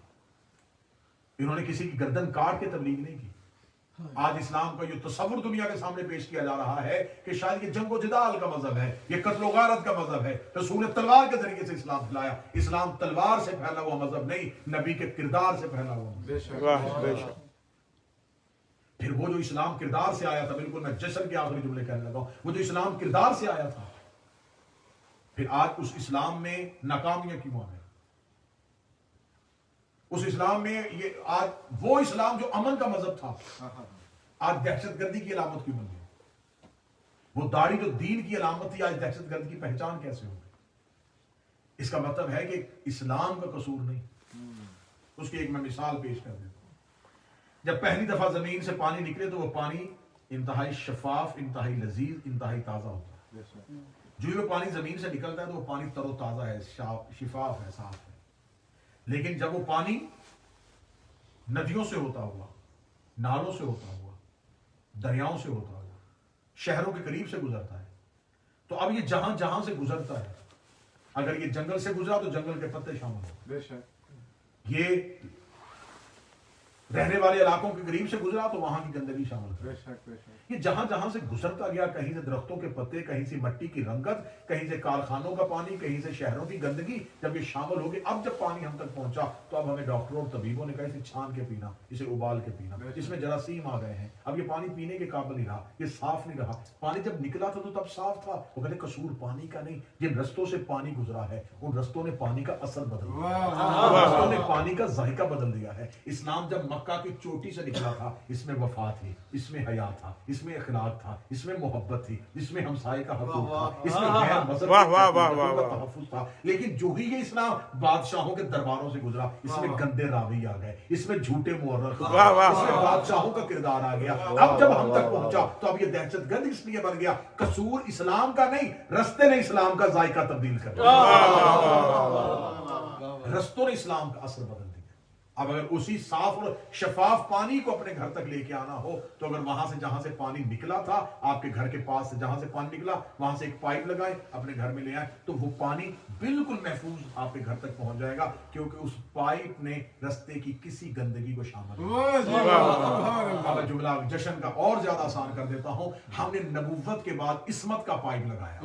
Speaker 1: انہوں نے کسی کی گردن کاٹ کے تبلیغ نہیں کی۔ آج اسلام کا یہ تصور دنیا کے سامنے پیش کیا جا رہا ہے کہ شاید یہ جنگ و جدال کا مذہب ہے، یہ قتل و غارت کا مذہب ہے، رسول نے تلوار کے ذریعے سے اسلام پھیلایا۔ اسلام تلوار سے پھیلا ہوا مذہب نہیں، نبی کے کردار سے پھیلا ہوا مذہب۔
Speaker 4: بے شک،
Speaker 2: بے شک۔
Speaker 1: پھر وہ جو اسلام کردار سے آیا تھا، بالکل میں جشن کے آخری جملے کہنے لگا ہوں، وہ جو اسلام کردار سے آیا تھا، پھر آج اس اسلام میں ناکامیاں کیوں آ گئی؟ اس اسلام میں یہ آج وہ اسلام جو امن کا مذہب تھا آج دہشت گردی کی علامت کیوں بن گئی؟ وہ داڑھی جو دین کی علامت تھی آج دہشت گرد کی پہچان کیسے ہو گئی؟ اس کا مطلب ہے کہ اسلام کا قصور نہیں۔ اس کی ایک میں مثال پیش کر دیتا ہوں۔ جب پہلی دفعہ زمین سے پانی نکلے تو وہ پانی انتہائی شفاف، انتہائی لذیذ، انتہائی تازہ ہوتا ہے۔
Speaker 4: بے شک،
Speaker 1: جو ہی وہ پانی زمین سے نکلتا ہے تو وہ پانی تر و تازہ ہے، شفاف ہے، صاف ہے۔ لیکن جب وہ پانی ندیوں سے ہوتا ہوا، نالوں سے ہوتا ہوا، دریاؤں سے ہوتا ہوا، شہروں کے قریب سے گزرتا ہے، تو اب یہ جہاں جہاں سے گزرتا ہے، اگر یہ جنگل سے گزرا تو جنگل کے پتے شامل ہو،
Speaker 4: بے شک،
Speaker 1: یہ رہنے والے علاقوں کے قریب سے گزرا تو وہاں کی گندگی شامل کر،
Speaker 4: بے شک، بے شک،
Speaker 1: یہ جہاں جہاں سے گزرتا گیا، کہیں سے درختوں کے پتے، کہیں سے مٹی کی رنگت، کہیں سے کارخانوں کا پانی، کہیں سے شہروں کی گندگی، جب یہ شامل ہو گئی، اب جب پانی ہم تک پہنچا تو اب ہمیں ڈاکٹروں اور طبیبوں نے کہا اسے چھان کے پینا، اسے ابال کے پینا، اس میں جراثیم آ گئے ہیں، اب یہ پانی پینے کے قابل نہیں رہا، یہ صاف نہیں رہا۔ پانی جب نکلا تھا تو تب صاف تھا، وہ کہتے قصور پانی کا نہیں، جن رستوں سے پانی گزرا ہے ان رستوں نے پانی کا اثر بدل دیا، ان رستوں نے پانی کا ذائقہ بدل دیا ہے۔ اسلام جب مکہ کی چوٹی سے نکلا تھا، اس میں وفا تھی، اس میں حیا تھا، اس میں اخلاق تھا، اس میں محبت تھی، اس میں ہمسائے کا حقوق تھا، اس میں غیر مذہب کا تحفظ تھا۔ لیکن جو ہی یہ اسلام بادشاہوں کے درباروں سے گزرا، اس میں گندے راوی آ گئے، اس میں جھوٹے مورخ آ گئے، اس میں بادشاہوں کا کردار آ گیا۔ اب جب ہم تک پہنچا تو اب یہ دہشت گرد اس لیے بن گیا، قصور اسلام کا نہیں، رستے نے اسلام کا ذائقہ تبدیل کر دیا، رستوں نے اسلام کا اثر بدل دیا۔ اب اگر اسی صاف اور شفاف پانی کو اپنے گھر تک لے کے آنا ہو تو اگر وہاں سے جہاں سے پانی نکلا تھا آپ کے گھر کے پاس سے جہاں سے پانی نکلا وہاں سے ایک پائپ لگائیں اپنے گھر میں لے آئیں تو وہ پانی بالکل محفوظ آپ کے گھر تک پہنچ جائے گا کیونکہ اس پائپ نے رستے کی کسی گندگی کو شامل نہیں. اب میں جملہ جشن کا اور زیادہ آسان کر دیتا ہوں. ہم نے نبوت کے بعد عصمت کا پائپ لگایا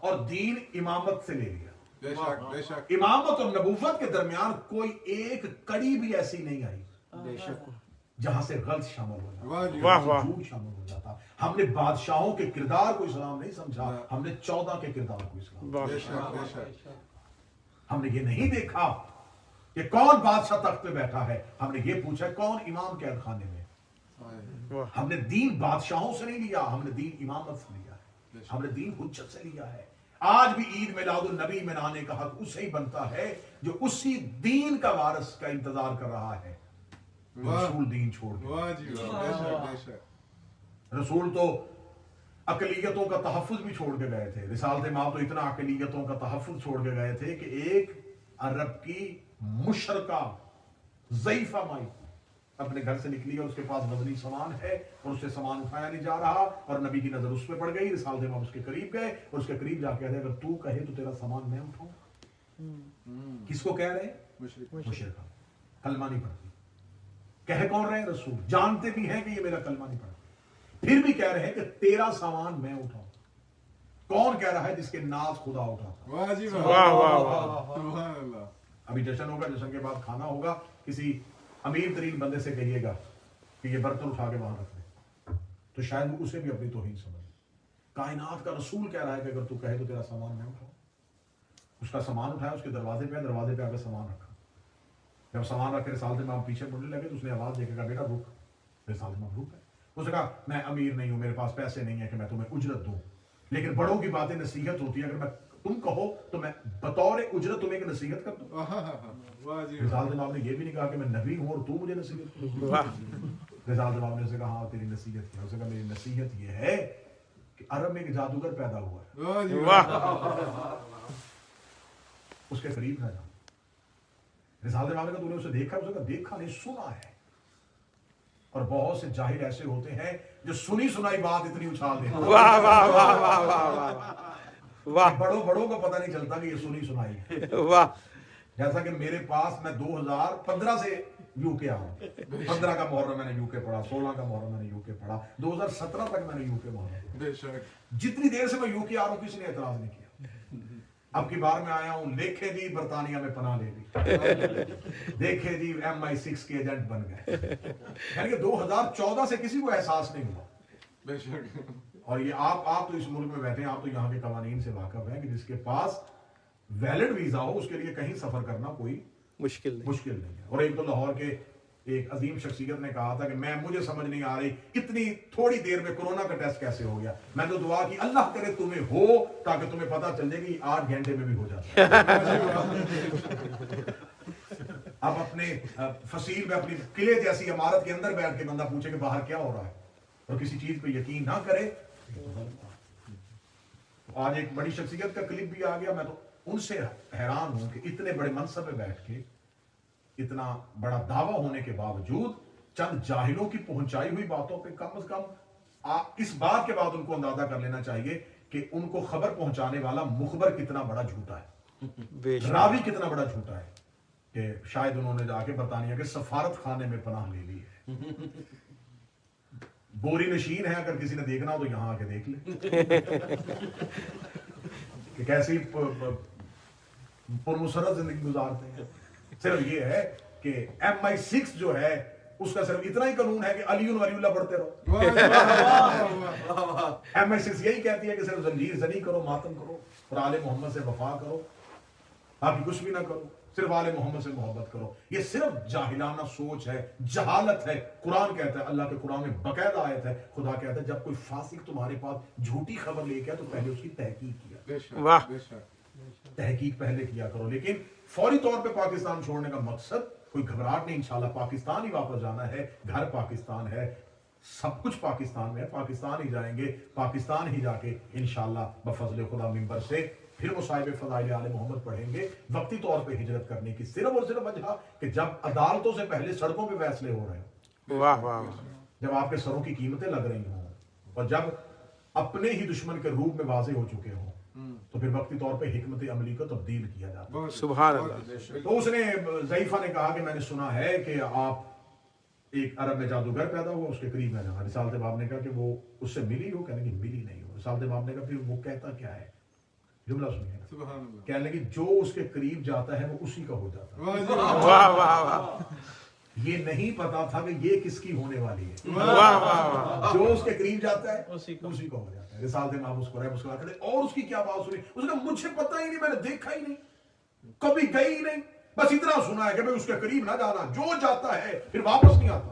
Speaker 1: اور دین امامت سے لے لیا.
Speaker 4: بے شک بے شک
Speaker 1: امامت اور نبوت کے درمیان کوئی ایک کڑی بھی ایسی نہیں آئی جہاں سے غلط شامل ہو جاتا,
Speaker 2: واہ واہ
Speaker 1: جھوٹ شامل ہو جاتا. ہم نے بادشاہوں کے کردار کو اسلام نہیں سمجھا, ہم نے 14 کے کردار کو اسلام.
Speaker 4: بے شک بے شک
Speaker 1: ہم نے یہ نہیں دیکھا کہ کون بادشاہ تخت پہ بیٹھا ہے, ہم نے یہ پوچھا کون امام قید خانے میں. ہم نے دین بادشاہوں سے نہیں لیا, ہم نے دین امامت سے لیا ہے, ہم نے دین حجت سے لیا ہے. آج بھی عید میلاد النبی منانے کا حق اسے ہی بنتا ہے جو اسی دین کا وارث کا انتظار کر رہا ہے, رسول دین چھوڑ دے.
Speaker 4: واہ جی واہ بے شک بے شک
Speaker 1: رسول تو اقلیتوں کا تحفظ بھی چھوڑ کے گئے تھے. رسالت مآب تو اتنا اقلیتوں کا تحفظ چھوڑ کے گئے تھے کہ ایک عرب کی مشرکہ ضعیفہ مائی اپنے گھر سے نکلی اور اس کے پاس وزنی سامان ہے اور اس سے سامان اٹھایا نہیں جا رہا اور نبی کی نظر اس پہ پڑ گئی. رسالت مآب اس کے قریب گئے اور اس کے قریب جا کے کہتے اگر تو کہے تو تیرا سامان میں اٹھاؤں. کس کو کہہ رہے ہیں؟ مشرکہ کلمہ نہیں پڑھتی. کہہ کون رہے ہیں؟ رسول. جانتے بھی ہیں کہ یہ میرا کلمہ نہیں پڑھتا, پھر بھی کہہ رہے ہیں کہ تیرا سامان میں اٹھاؤں. کون کہہ رہا ہے؟ جس کے ناز خدا اٹھاتا.
Speaker 4: واہ جی
Speaker 2: واہ
Speaker 4: واہ
Speaker 2: واہ واہ
Speaker 4: سبحان اللہ.
Speaker 1: ابھی جشن ہوگا, جشن کے بعد کھانا ہوگا, کسی امیر ترین بندے سے کہیے گا کہ یہ برتن اٹھا کے وہاں رکھ دے تو شاید وہ اسے بھی اپنی توہین سمجھے. کائنات کا رسول کہہ رہا ہے کہ اگر تو کہے تو تیرا سامان میں اٹھاؤں. اس کا سامان اٹھایا, اس کے دروازے پہ آ کے سامان رکھا. جب سامان رکھ کے رسالت مآب پیچھے مڑنے لگے تو اس نے آواز دے کے کہا بیٹا رک. رسالت مآب رک گئے. اس نے کہا میں امیر نہیں ہوں, میرے پاس پیسے نہیں ہیں کہ میں تمہیں اجرت دوں, لیکن بڑوں کی باتیں نصیحت ہوتی ہے, اگر میں تم کہو تو میں بطور اجرت تمہیں ایک نصیحت کر دوں.
Speaker 4: واہ جی
Speaker 1: رسالت مآب نے یہ بھی نہیں کہا کہ میں نبی ہوں اور تو مجھے نصیحت کر.
Speaker 2: واہ
Speaker 1: رسالت مآب نے اسے کہا ہاں تیری نصیحت کیا. اسے کہا میری نصیحت یہ ہے کہ عرب میں ایک جادوگر پیدا ہوا ہے,
Speaker 4: واہ جی
Speaker 2: واہ
Speaker 1: اس کے قریب ہے. رسالت مآب نے کہا تو نے اسے دیکھا؟ اسے کہا دیکھا نہیں, سنا ہے. اور بہت سے جاہل ایسے ہوتے ہیں جو سنی سنائی بات اتنی اچھال دیتے ہیں.
Speaker 2: واہ واہ واہ واہ واہ واہ
Speaker 1: بڑوں کو پتہ نہیں چلتا کہ یہ سنی سنائی ہے.
Speaker 2: واہ.
Speaker 1: جیسا کہ میرے پاس میں 2015 سے یو کے آؤں. 15 کا محرم میں نے یو کے پڑھا, 16 کا محرم میں نے یو کے پڑھا, 2017 تک میں نے یو کے محرم.
Speaker 4: بے شک
Speaker 1: جتنی دیر سے میں یو کے آ رہا ہوں کسی نے اعتراض نہیں کیا. اب کی بار میں آیا ہوں, دیکھے جی برطانیہ میں پناہ لے لی, دیکھے جی MI6 کے ایجنٹ بن گئے. یعنی کہ 2014 سے کسی کو احساس نہیں ہوا.
Speaker 4: بے شک
Speaker 1: اور یہ آپ تو اس ملک میں بیٹھے ہیں, آپ تو یہاں کے قوانین سے واقف ہیں کہ جس کے پاس ویلڈ ویزا ہو اس کے لیے کہیں سفر کرنا کوئی
Speaker 2: مشکل نہیں
Speaker 1: ہے. اور ایک تو لاہور کے ایک عظیم شخصیت نے کہا تھا کہ مجھے سمجھ نہیں آ رہی اتنی تھوڑی دیر میں کورونا کا ٹیسٹ کیسے ہو گیا. میں تو دعا کی اللہ کرے تمہیں ہو تاکہ تمہیں پتا چل جائے کہ 8 گھنٹے میں بھی ہو جاتا ہے. اب اپنے فصیل میں اپنی قلعے جیسی عمارت کے اندر بیٹھ کے بندہ پوچھے کہ باہر کیا ہو رہا ہے اور کسی چیز پہ یقین نہ کرے. آج ایک بڑی شخصیت کا کلپ بھی آ گیا. میں تو ان سے حیران ہوں کہ اتنے بڑے منصب پہ بیٹھ کے اتنا بڑا دعویٰ ہونے کے باوجود چند جاہلوں کی پہنچائی ہوئی باتوں پہ کم از کم اس بات کے بعد ان کو اندازہ کر لینا چاہیے کہ ان کو خبر پہنچانے والا مخبر کتنا بڑا جھوٹا ہے, راوی کتنا بڑا جھوٹا ہے کہ شاید انہوں نے جا کے برطانیہ کے سفارت خانے میں پناہ لے لی ہے. بوری نشین ہے, اگر کسی نے دیکھنا ہو تو یہاں آ کے دیکھ لے کہ کیسی پرمسرت زندگی گزارتے ہیں. صرف یہ ہے کہ MI6 جو ہے اس کا صرف اتنا ہی قانون ہے کہ علی ولی اللہ پڑھتے رہو. MI6 یہی کہتی ہے کہ صرف زنجیر زنی کرو, ماتم کرو اور آل محمد سے وفا کرو, باقی کچھ بھی نہ کرو, صرف آل محمد سے محبت کرو. یہ صرف جاہلانہ سوچ ہے, جہالت ہے. قرآن کہتا ہے, اللہ کے قرآن میں باقاعدہ آیت ہے, خدا کہتا ہے جب کوئی فاسق تمہارے پاس جھوٹی خبر لے کے آئے تو پہلے اس کی تحقیق کیا.
Speaker 2: واہ
Speaker 1: تحقیق پہلے کیا کرو. لیکن فوری طور پہ پاکستان چھوڑنے کا مقصد کوئی گھبراہٹ نہیں, انشاءاللہ پاکستان ہی واپس جانا ہے. گھر پاکستان ہے, سب کچھ پاکستان میں ہے, پاکستان ہی جائیں گے, پاکستان ہی جا کے انشاءاللہ بفضل خدا منبر سے پھر وہ صاحب فضائل آل محمد پڑھیں گے وقتی طور پہ ہجرت کرنے کی صرف اور صرف وجہ کہ جب عدالتوں سے پہلے سڑکوں پہ فیصلے ہو رہے ہیں،
Speaker 2: واہ واہ واہ،
Speaker 1: جب آپ کے سروں کی قیمتیں لگ رہی ہوں اور جب اپنے ہی دشمن کے روپ میں واضح ہو چکے ہوں، تو پھر وقتی طور پہ حکمت عملی کو تبدیل کیا جاتا ہے۔
Speaker 2: سبحان اللہ۔
Speaker 1: تو اس نے ضعیفہ نے کہا کہ میں نے سنا ہے کہ آپ ایک عرب میں جادوگر پیدا ہوا، اس کے قریب میں جانا۔ رسالت باب نے کہا کہ وہ اس سے ملی ہو، کہنے کی ملی نہیں ہو۔ رسالت باب نے کہا پھر وہ کہتا کیا ہے؟ جملہ سنیے نا،
Speaker 4: سبحان اللہ،
Speaker 1: کہنے لگی جو اس کے قریب جاتا ہے وہ اسی کا ہو جاتا ہے۔
Speaker 4: واہ جی واہ،
Speaker 2: واہ واہ واہ،
Speaker 1: یہ نہیں پتا تھا کہ یہ کس کی ہونے والی ہے۔
Speaker 2: واہ واہ واہ،
Speaker 1: جو اس کے قریب جاتا ہے
Speaker 3: اسی کا
Speaker 1: ہو جاتا ہے۔ رسالت امام مسکرا کہتے اور اس کی کیا بات سنی؟ اس نے مجھے پتہ ہی نہیں، میں نے دیکھا ہی نہیں، کبھی گئی ہی نہیں، بس اتنا سنا ہے کہ بھئی اس کے قریب نہ جانا، جو جاتا ہے پھر واپس نہیں آتا۔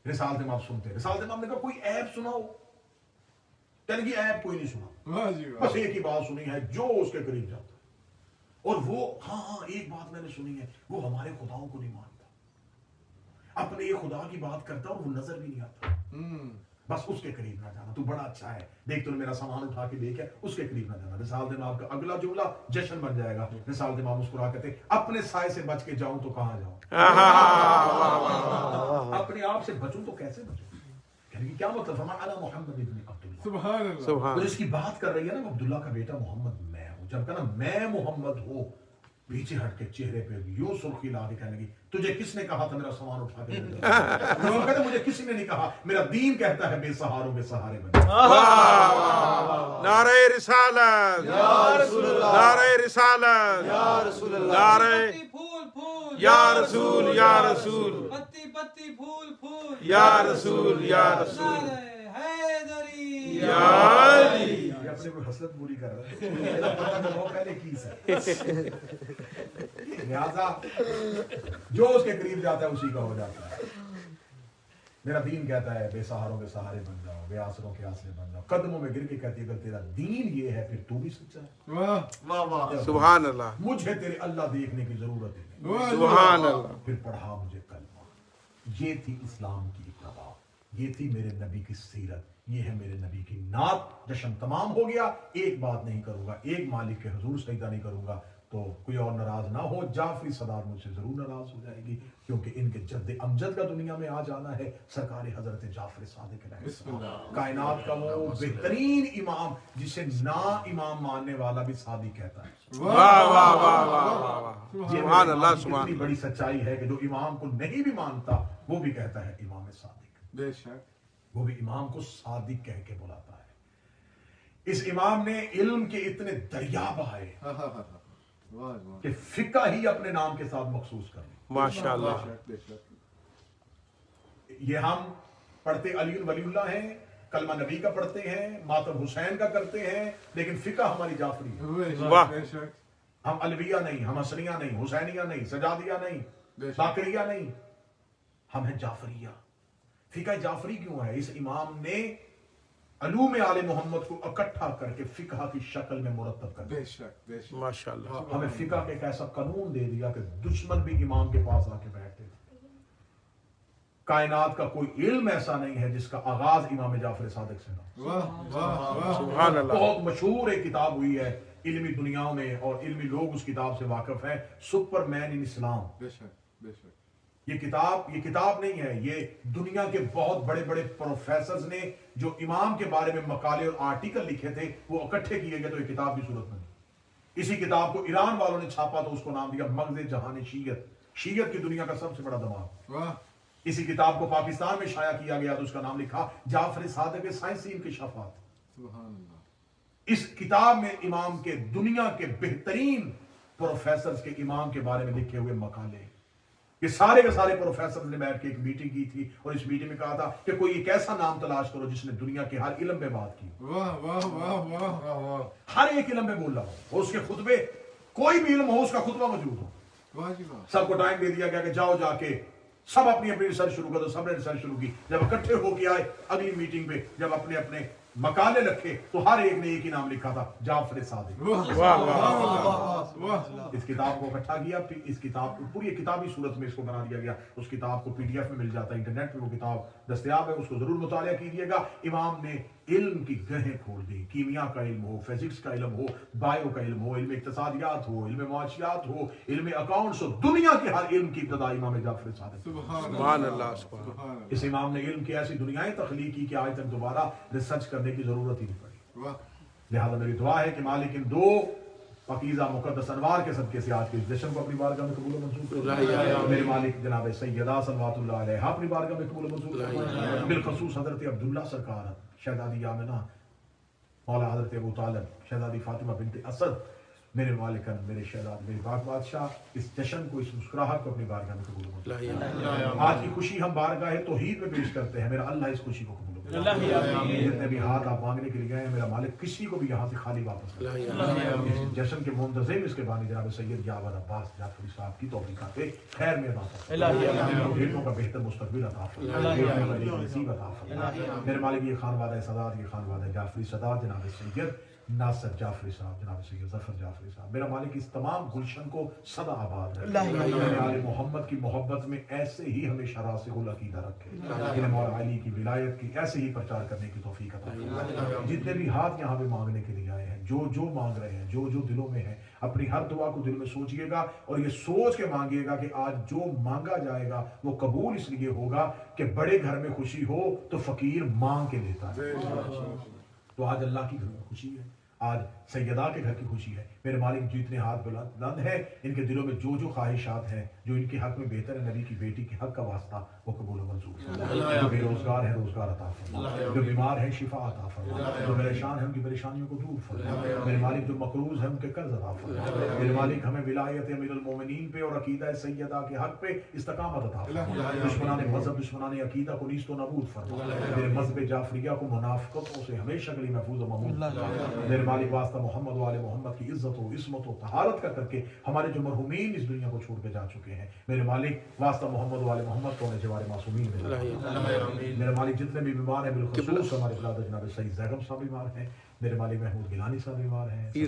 Speaker 1: رسالت امام سنتے، رسالت امام نے کہا کوئی عیب سناؤ، کہنے کی عیب کوئی نہیں سنا،
Speaker 4: واہ جی واہ،
Speaker 1: بس ایک ہی بات سنی ہے جو اس کے قریب جاتا ہے۔ اور وہ ہاں ایک بات میں نے سنی ہے، وہ ہمارے خداؤں کو نہیں مانتا، اپنے یہ خدا کی بات کرتا اور وہ نظر بھی نہیں آتا، بس اس کے قریب نہ جانا، تو بڑا اچھا ہے، دیکھ تو نے میرا سامان اٹھا کے دیکھا، اس کے قریب نہ جانا۔ رسالت امام کا اگلا جملہ جشن بن جائے گا۔ رسالت امام مسکرا کہتے اپنے سائے سے بچ کے جاؤں تو کہاں جاؤں، اپنے آپ سے بچوں تو کیسے بچوں؟ یعنی کیا مطلب؟ فرمایا انا محمد ابن عبداللہ،
Speaker 4: سبحان اللہ،
Speaker 2: سبحان
Speaker 1: تو جس کی بات کر رہی ہے نا وہ عبداللہ کا بیٹا محمد میں ہوں، جب کہنا میں محمد ہوں، پیچھے ہٹ کے چہرے پہ یوں سرخی لا کے کہنے لگی تجھے کس نے کہا تھا میرا سامان اٹھا کے لے جا؟ وہ کہتے مجھے کسی نے نہیں کہا، میرا دین کہتا ہے بے سہاروں کے سہارے بن جاؤ۔
Speaker 2: نعرہ رسالت، نعرہ رسالت،
Speaker 5: یا رسول اللہ،
Speaker 2: نعرہ
Speaker 3: پتی پھول پھول
Speaker 2: یا رسول یا رسول،
Speaker 3: پتی پتی پھول پھول
Speaker 2: یا رسول یا رسول،
Speaker 3: نعرہ حیدری
Speaker 2: یا علی۔
Speaker 1: یہ اپنے کوئی حسرت پوری کر رہا ہے، پتہ کہ وہ پہلے کی سے لہذا جو اس کے قریب جاتا ہے اسی کا ہو جاتا ہے۔ میرا دین کہتا ہے بے سہاروں کے سہارے بن جاؤ، بے آسروں کے آسرے بن جاؤ، قدموں میں گر کے کہتی ہے اگر تیرا دین یہ ہے پھر تو بھی سچا ہے،
Speaker 4: واہ
Speaker 5: واہ واہ،
Speaker 2: سبحان اللہ،
Speaker 1: مجھے تیرے اللہ دیکھنے کی ضرورت ہے نہیں۔
Speaker 4: واہ جی
Speaker 2: سبحان اللہ،
Speaker 1: پھر پڑھا مجھے کلمہ، یہ تھی اسلام کی ابتدا، یہ تھی میرے نبی کی سیرت، یہ ہے میرے نبی کی نعت۔ جشن تمام ہو گیا، ایک بات نہیں کروں گا، ایک مالک کے حضور سجدہ نہیں کروں گا تو کوئی اور ناراض نہ ہو، جعفری صدار مجھ سے ضرور ناراض ہو جائے گی، کیونکہ ان کے جد امجد کا دنیا میں آ جانا ہے، سرکار حضرت جعفر صادق علیہ السلام، کائنات کا وہ بہترین امام جسے نا امام ماننے والا بھی صادق کہتا ہے۔
Speaker 2: واہ واہ واہ واہ واہ واہ،
Speaker 1: یہ
Speaker 2: سبحان
Speaker 1: میرے
Speaker 2: اللہ،
Speaker 1: امام کی
Speaker 2: سبحان
Speaker 1: اتنی بڑی سچائی ہے کہ جو امام کو نہیں بھی مانتا وہ بھی کہتا ہے امام صادق،
Speaker 4: بے شک،
Speaker 1: وہ بھی امام کو صادق کہہ کے بلاتا ہے۔ اس امام نے علم کے اتنے دریا بہائے
Speaker 4: ہاں ہاں ہاں، واہ واہ،
Speaker 1: کہ فقہ ہی اپنے نام کے ساتھ مخصوص کر لی۔
Speaker 2: ماشاء اللہ،
Speaker 4: بے شک،
Speaker 1: یہ ہم پڑھتے علی ولی اللہ ہیں، کلمہ نبی کا پڑھتے ہیں، ماتم حسین کا کرتے ہیں، لیکن فقہ ہماری جعفری ہے۔
Speaker 4: بے شک،
Speaker 2: واہ،
Speaker 4: بے شک،
Speaker 1: ہم علویہ نہیں، ہم حسنیہ نہیں، حسینیہ نہیں، سجادیہ نہیں،
Speaker 4: بے شک،
Speaker 1: باقریہ نہیں، ہم ہیں جعفریہ۔ فقہ جعفری کیوں ہے؟ اس امام نے علوم آل محمد کو اکٹھا کر کے فقہ کی شکل میں مرتب کر دیا۔
Speaker 4: بے شک، بے شک،
Speaker 2: ماشاء اللہ،
Speaker 1: ہمیں فقہ کے ایک ایسا قانون دے دیا کہ دشمن بھی امام کے پاس آ کے بیٹھتے تھے۔ کائنات کا کوئی علم ایسا نہیں ہے جس کا آغاز امام جعفر صادق سے نہ ہو۔
Speaker 4: واہ واہ واہ،
Speaker 2: سبحان اللہ،
Speaker 1: بہت مشہور ایک کتاب ہوئی ہے علمی دنیا میں اور علمی لوگ اس کتاب سے واقف ہیں، سپر مین ان اسلام۔
Speaker 4: بے شک، بے شک،
Speaker 1: یہ کتاب نہیں ہے، یہ دنیا کے بہت بڑے بڑے پروفیسرز نے جو امام کے بارے میں مقالے اور آرٹیکل لکھے تھے وہ اکٹھے کیے گئے تو یہ کتاب کی صورت بنی۔ اسی کتاب کو ایران والوں نے چھاپا تو اس کو نام دیا مغز جہان شیعت، شیعت کی دنیا کا سب سے بڑا دماغ۔
Speaker 4: واہ،
Speaker 1: اسی کتاب کو پاکستان میں شائع کیا گیا تو اس کا نام لکھا جعفر صادق سائنسی انکشافات۔
Speaker 4: سبحان اللہ،
Speaker 1: اس کتاب میں امام کے دنیا کے بہترین پروفیسرز کے امام کے بارے میں لکھے ہوئے مقالے، یہ سارے کے سارے پروفیسرز نے بیٹھ کے ایک میٹنگ کی تھی اور اس میٹنگ میں کہا تھا کہ کوئی ایک ایسا نام تلاش کرو جس نے دنیا کے ہر علم میں بات کی،
Speaker 4: واہ واہ واہ واہ واہ،
Speaker 1: ہر ایک علم میں بول رہا ہو اور اس کے خطبے، کوئی بھی علم ہو اس کا خطبہ موجود ہو۔
Speaker 4: واہ جی واہ،
Speaker 1: سب کو ٹائم دے دیا گیا کہ جاؤ جا کے سب اپنی اپنی ریسرچ شروع کر دو، سب نے ریسرچ شروع کی۔ جب اکٹھے ہو کے آئے اگلی میٹنگ پہ، جب اپنے اپنے مقالے رکھے تو ہر ایک نے ایک ہی نام لکھا تھا جعفر صادق۔
Speaker 4: واہ
Speaker 2: واہ
Speaker 4: واہ واہ،
Speaker 1: اس کتاب کو اکٹھا کیا، پھر اس کتاب کو پوری کتابی صورت میں اس کو بنا دیا گیا۔ اس کتاب کو PDF میں مل جاتا ہے، انٹرنیٹ پہ وہ کتاب دستیاب ہے، اس کو ضرور مطالعہ کیجیے گا۔ امام نے علم کی گہیں کھول دی. کیمیا کا علم ہو, فزکس کا علم ہو, بایو کا علم ہو, علم اقتصادیات ہو, علم معاشیات ہو, علم اکاؤنٹس ہو, دنیا کے ہر علم کی ابتدا امام جعفر صادق.
Speaker 2: سبحان اللہ سبحان اللہ.
Speaker 1: اس امام نے علم کی ایسی دنیائیں تخلیق کی کہ آج تک دوبارہ ریسرچ کرنے کی ضرورت ہی نہیں پڑی. لہذا میری دعا ہے کہ مالک ان دو پاکیزہ مقدس انوار کے صدقے سے آج کے اس جشن کو اپنی بارگاہ میں قبول و منظور فرمائے. میرے مالک جناب سیدہ صلوات اللہ علیہ اپنی بارگاہ میں قبول و منظور فرمائے. بالخصوص حضرت عبداللہ سرکار, شہزادی آمنہ, مولا حضرت ابو طالب, شہزادی فاطمہ بنت اسد, میرے مالکن, میرے شہزاد, میرے پاک بادشاہ, اس جشن کو, اس مسکراہٹ کو اپنی بارگاہ میں قبول و منظور فرمائے. آج کی خوشی ہم بارگاہ توحید میں پیش کرتے ہیں. میرا اللہ اس خوشی کو قبول و منظور فرمائے. جتنے بھی ہاتھ آپ مانگنے کے لیے گئے ہیں, میرا مالک کسی کو بھی یہاں سے خالی واپس کرے. اس جشن کے منتظم اس کے بانی جناب سید جعفر عباس جعفری صاحب کی توفیقات خیر میں عطا فرمائے. بیٹوں کا بہتر مستقبل عطا فرمائے. نصیب عطا فرمائے. میرے مالک یہ خانوادہ سادات, یہ خانوادہ جعفری سادات, جناب سید ناصر جعفری صاحب, جناب سید ظفر جعفری صاحب, میرا مالک اس تمام گلشن کو سدا آباد رکھے. میرے آل محمد کی محبت میں ایسے ہی ہمیشہ راسخ العقیدہ رکھے. انہیں مولا علی کی ولایت کی ایسے ہی پرچار کرنے کی توفیق عطا فرمائے. جتنے بھی ہاتھ یہاں پہ مانگنے کے لیے آئے ہیں, جو مانگ رہے ہیں, جو دلوں میں ہے, اپنی ہر دعا کو دل میں سوچئے گا اور یہ سوچ کے مانگیے گا کہ آج جو مانگا جائے گا وہ قبول اس لیے ہوگا کہ بڑے گھر میں خوشی ہو تو فقیر مانگ کے لیتا ہے. تو آج اللہ کی گھر میں خوشی ہے, آج سیدہ کے گھر کی خوشی ہے. میرے مالک جتنے ہاتھ بلند ہیں, ان کے دلوں میں جو خواہشات ہیں, جو ان کے حق میں بہتر ہے, نبی کی بیٹی کے حق کا واسطہ, وہ قبول و منظور فرمائے. جو بے روزگار ہے روزگار عطا فرمائے. جو بیمار ہے شفا عطا فرمائے. جو پریشان ہے ان کی پریشانیوں کو دور فرمائے. میرے مالک جو مقروض ہے ان کے قرض عطا فرمائے. میرے مالک ہمیں ولایت امیر المومنین پہ اور عقیدہ سیدہ کے حق پہ استقامت عطا فرمائے. دشمنان مذہب, دشمنان عقیدہ کو نیست و نابود فرمائے. میرے مذہب جعفریہ کو منافقتوں سے ہمیشہ کے لیے محفوظ و مامون فرمائے. میرے مالک واسطہ محمد و آل محمد کی عزت و عصمت و طہارت کا کر کے ہمارے جو مرحومین اس دنیا کو چھوڑ کے جا چکے ہیں, میرے مالک واسطہ محمد و آل محمد کو انہیں جوار معصومین میں. میرے مالک جتنے بھی بیمار ہیں, بالخصوص ہمارے بلاد جناب سعید زیغم صاحب بیمار ہیں, میرے مالک محمود گیلانی صاحب بیمار ہیں,
Speaker 2: پیر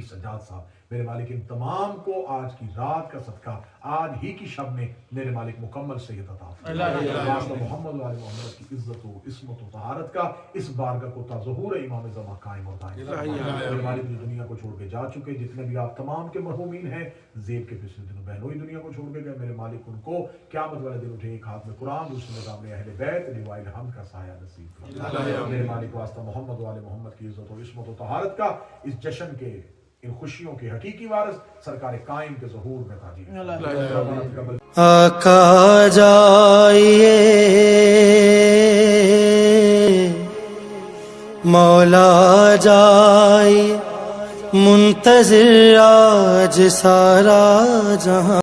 Speaker 2: سجاد
Speaker 1: صاحب, میرے مالک ان تمام کو آج کی رات کا صدقہ آج ہی کی شب میں میرے مالک مکمل صحت عطا فرمائے. واسطہ محمد و آل محمد کی عزت و عصمت و طہارت کا اس بارگاہ کو تا ظہور امام زمان قائم اور دائم. میرے مالک جو دنیا کو چھوڑ کے جا چکے, جتنے بھی آپ تمام کے مرحومین ہیں, زیب کے پچھلے دنوں بہنوئی دنیا کو چھوڑ کے گئے, میرے مالک ان کو قیامت والے دن اٹھے ایک ہاتھ میں قرآن, دوسرے میں سامنے اہل بیت لواء الحمد کا سایہ نصیب فرمائے. میرے مالک واسطہ محمد و آل محمد کی عزت و عصمت و طہارت کا اس جشن کے, ان خوشیوں کے حقیقی وارث سرکار قائم کے ظہور میں تاجر
Speaker 5: آقا جائیے, مولا جائیے, منتظر آج سارا جہاں.